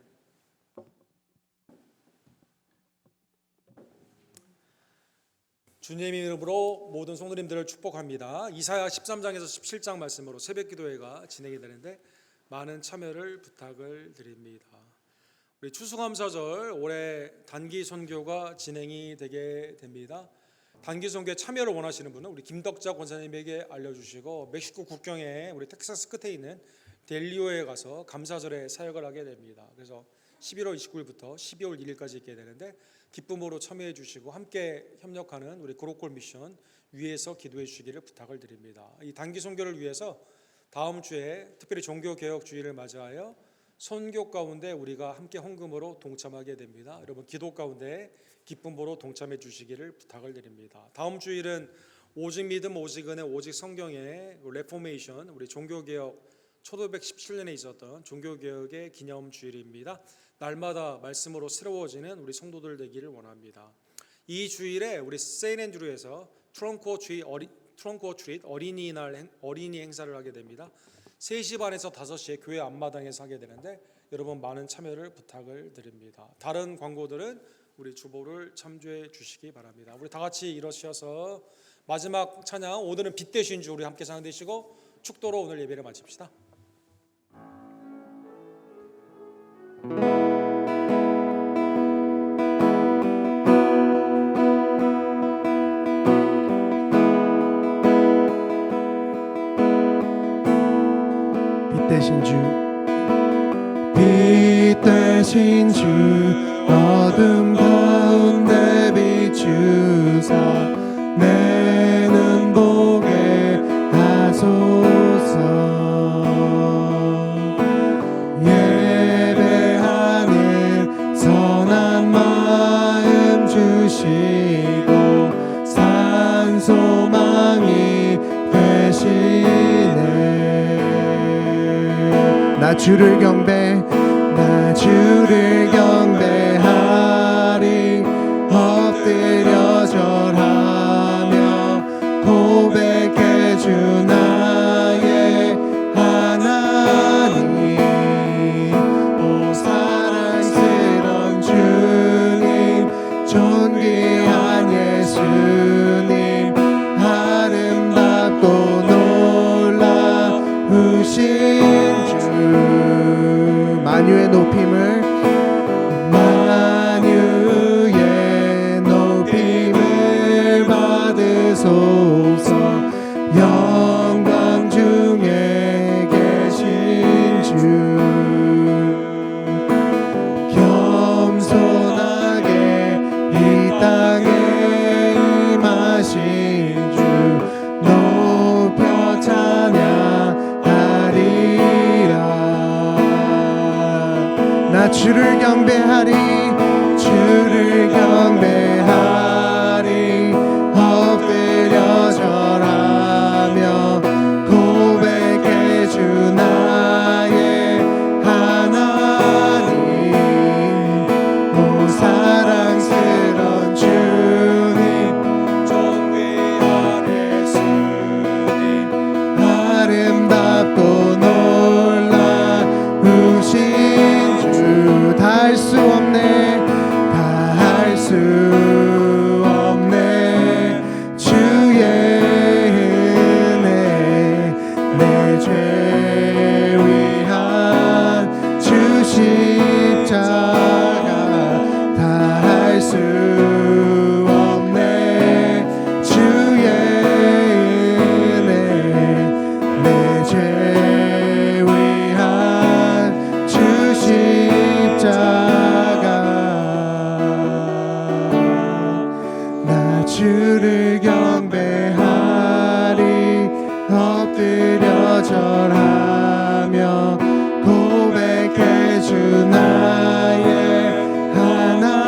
주님의 이름으로 모든 성도님들을 축복합니다. 이사야 13장에서 17장 말씀으로 새벽기도회가 진행이 되는데 많은 참여를 부탁을 드립니다. 우리 추수감사절 올해 단기 선교가 진행이 되게 됩니다. 단기 선교에 참여를 원하시는 분은 우리 김덕자 권사님에게 알려주시고 멕시코 국경에 우리 텍사스 끝에 있는 델리오에 가서 감사절에 사역을 하게 됩니다. 그래서 11월 29일부터 12월 1일까지 있게 되는데 기쁨으로 참여해 주시고 함께 협력하는 우리 그로콜 미션 위에서 기도해 주시기를 부탁을 드립니다. 이 단기 선교를 위해서 다음 주에 특별히 종교개혁주의를 맞이하여 선교 가운데 우리가 함께 헌금으로 동참하게 됩니다. 여러분 기도 가운데 기쁨으로 동참해 주시기를 부탁을 드립니다. 다음 주일은 오직 믿음 오직 은혜 오직 성경의 레포메이션 우리 종교개혁 1917년에 있었던 종교개혁의 기념주일입니다. 날마다 말씀으로 새로워지는 우리 성도들 되기를 원합니다. 이 주일에 우리 세인앤드루에서 트렁크 트릿 어린이날 어린이 행사를 하게 됩니다. 3시 반에서 5시에 교회 앞마당에서 하게 되는데 여러분 많은 참여를 부탁을 드립니다. 다른 광고들은 우리 주보를 참조해 주시기 바랍니다. 우리 다 같이 일어서셔서 마지막 찬양 오늘은 빛 되신 주 우리 함께 찬양되시고 축도로 오늘 예배를 마칩시다. 빛 대신 주, 빛 대신 주, 어둠 가운데 비추사 내 눈 보게 하소서. 예배하는 선한 마음 주시고 산소망이 되시네. 나 주를 경배하리 엎드려 절하며 고백해 주 나의 하나님. 오 사랑스런 주님 존귀한 예수님 아름답고 놀라우신 만유의 높임을 받으소서. 영광 중에 계신 주 겸손하게 이 땅에 임하신 주 높여 찬양하리라. 나 주를 경배하리 엎드려 절하며 고백해 주 나의 하나님. 오 사랑스런 주님 존귀한 예수님 아름답고 놀라우신 주 다 할 수 없네 주의 은혜 내 죄 위한 주 십자가 다 할 수 없네 주의 은혜 내 죄 위한 주 십자가. 주를 경배하리 엎드려 절하며 고백해 주 나의 하나님.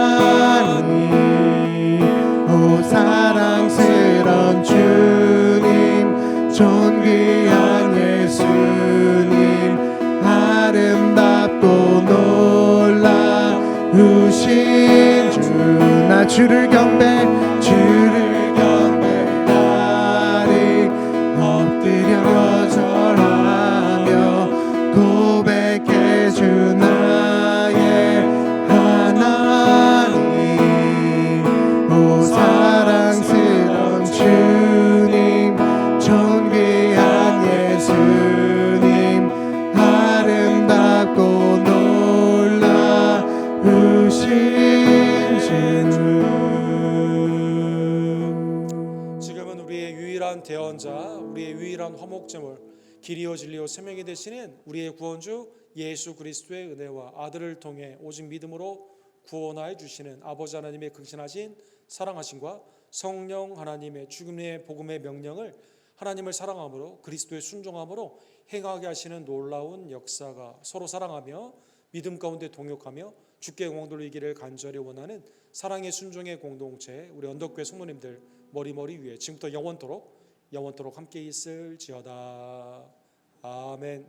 나 주를 경배하리 엎드려 절하며 고백해 주 나의 하나님 오 사랑스러운 주님 존귀한 예수님 아름답고 놀라우신 주 지금은 우리의 유일한 대언자, 우리의 유일한 화목제물, 길이요 진리요 생명이 되시는 우리의 구원주 예수 그리스도의 은혜와 아들을 통해 오직 믿음으로 구원하여 주시는 아버지 하나님의 극진하신 사랑하심과 성령 하나님의 죽음의 복음의 명령을 하나님을 사랑함으로 그리스도의 순종함으로 행하게 하시는 놀라운 역사가 서로 사랑하며 믿음 가운데 동역하며 주께 영광 돌리기를 간절히 원하는 사랑의 순종의 공동체 우리 언덕교회 성도님들 머리머리 위에 지금부터 영원토록 함께 있을지어다. 아멘.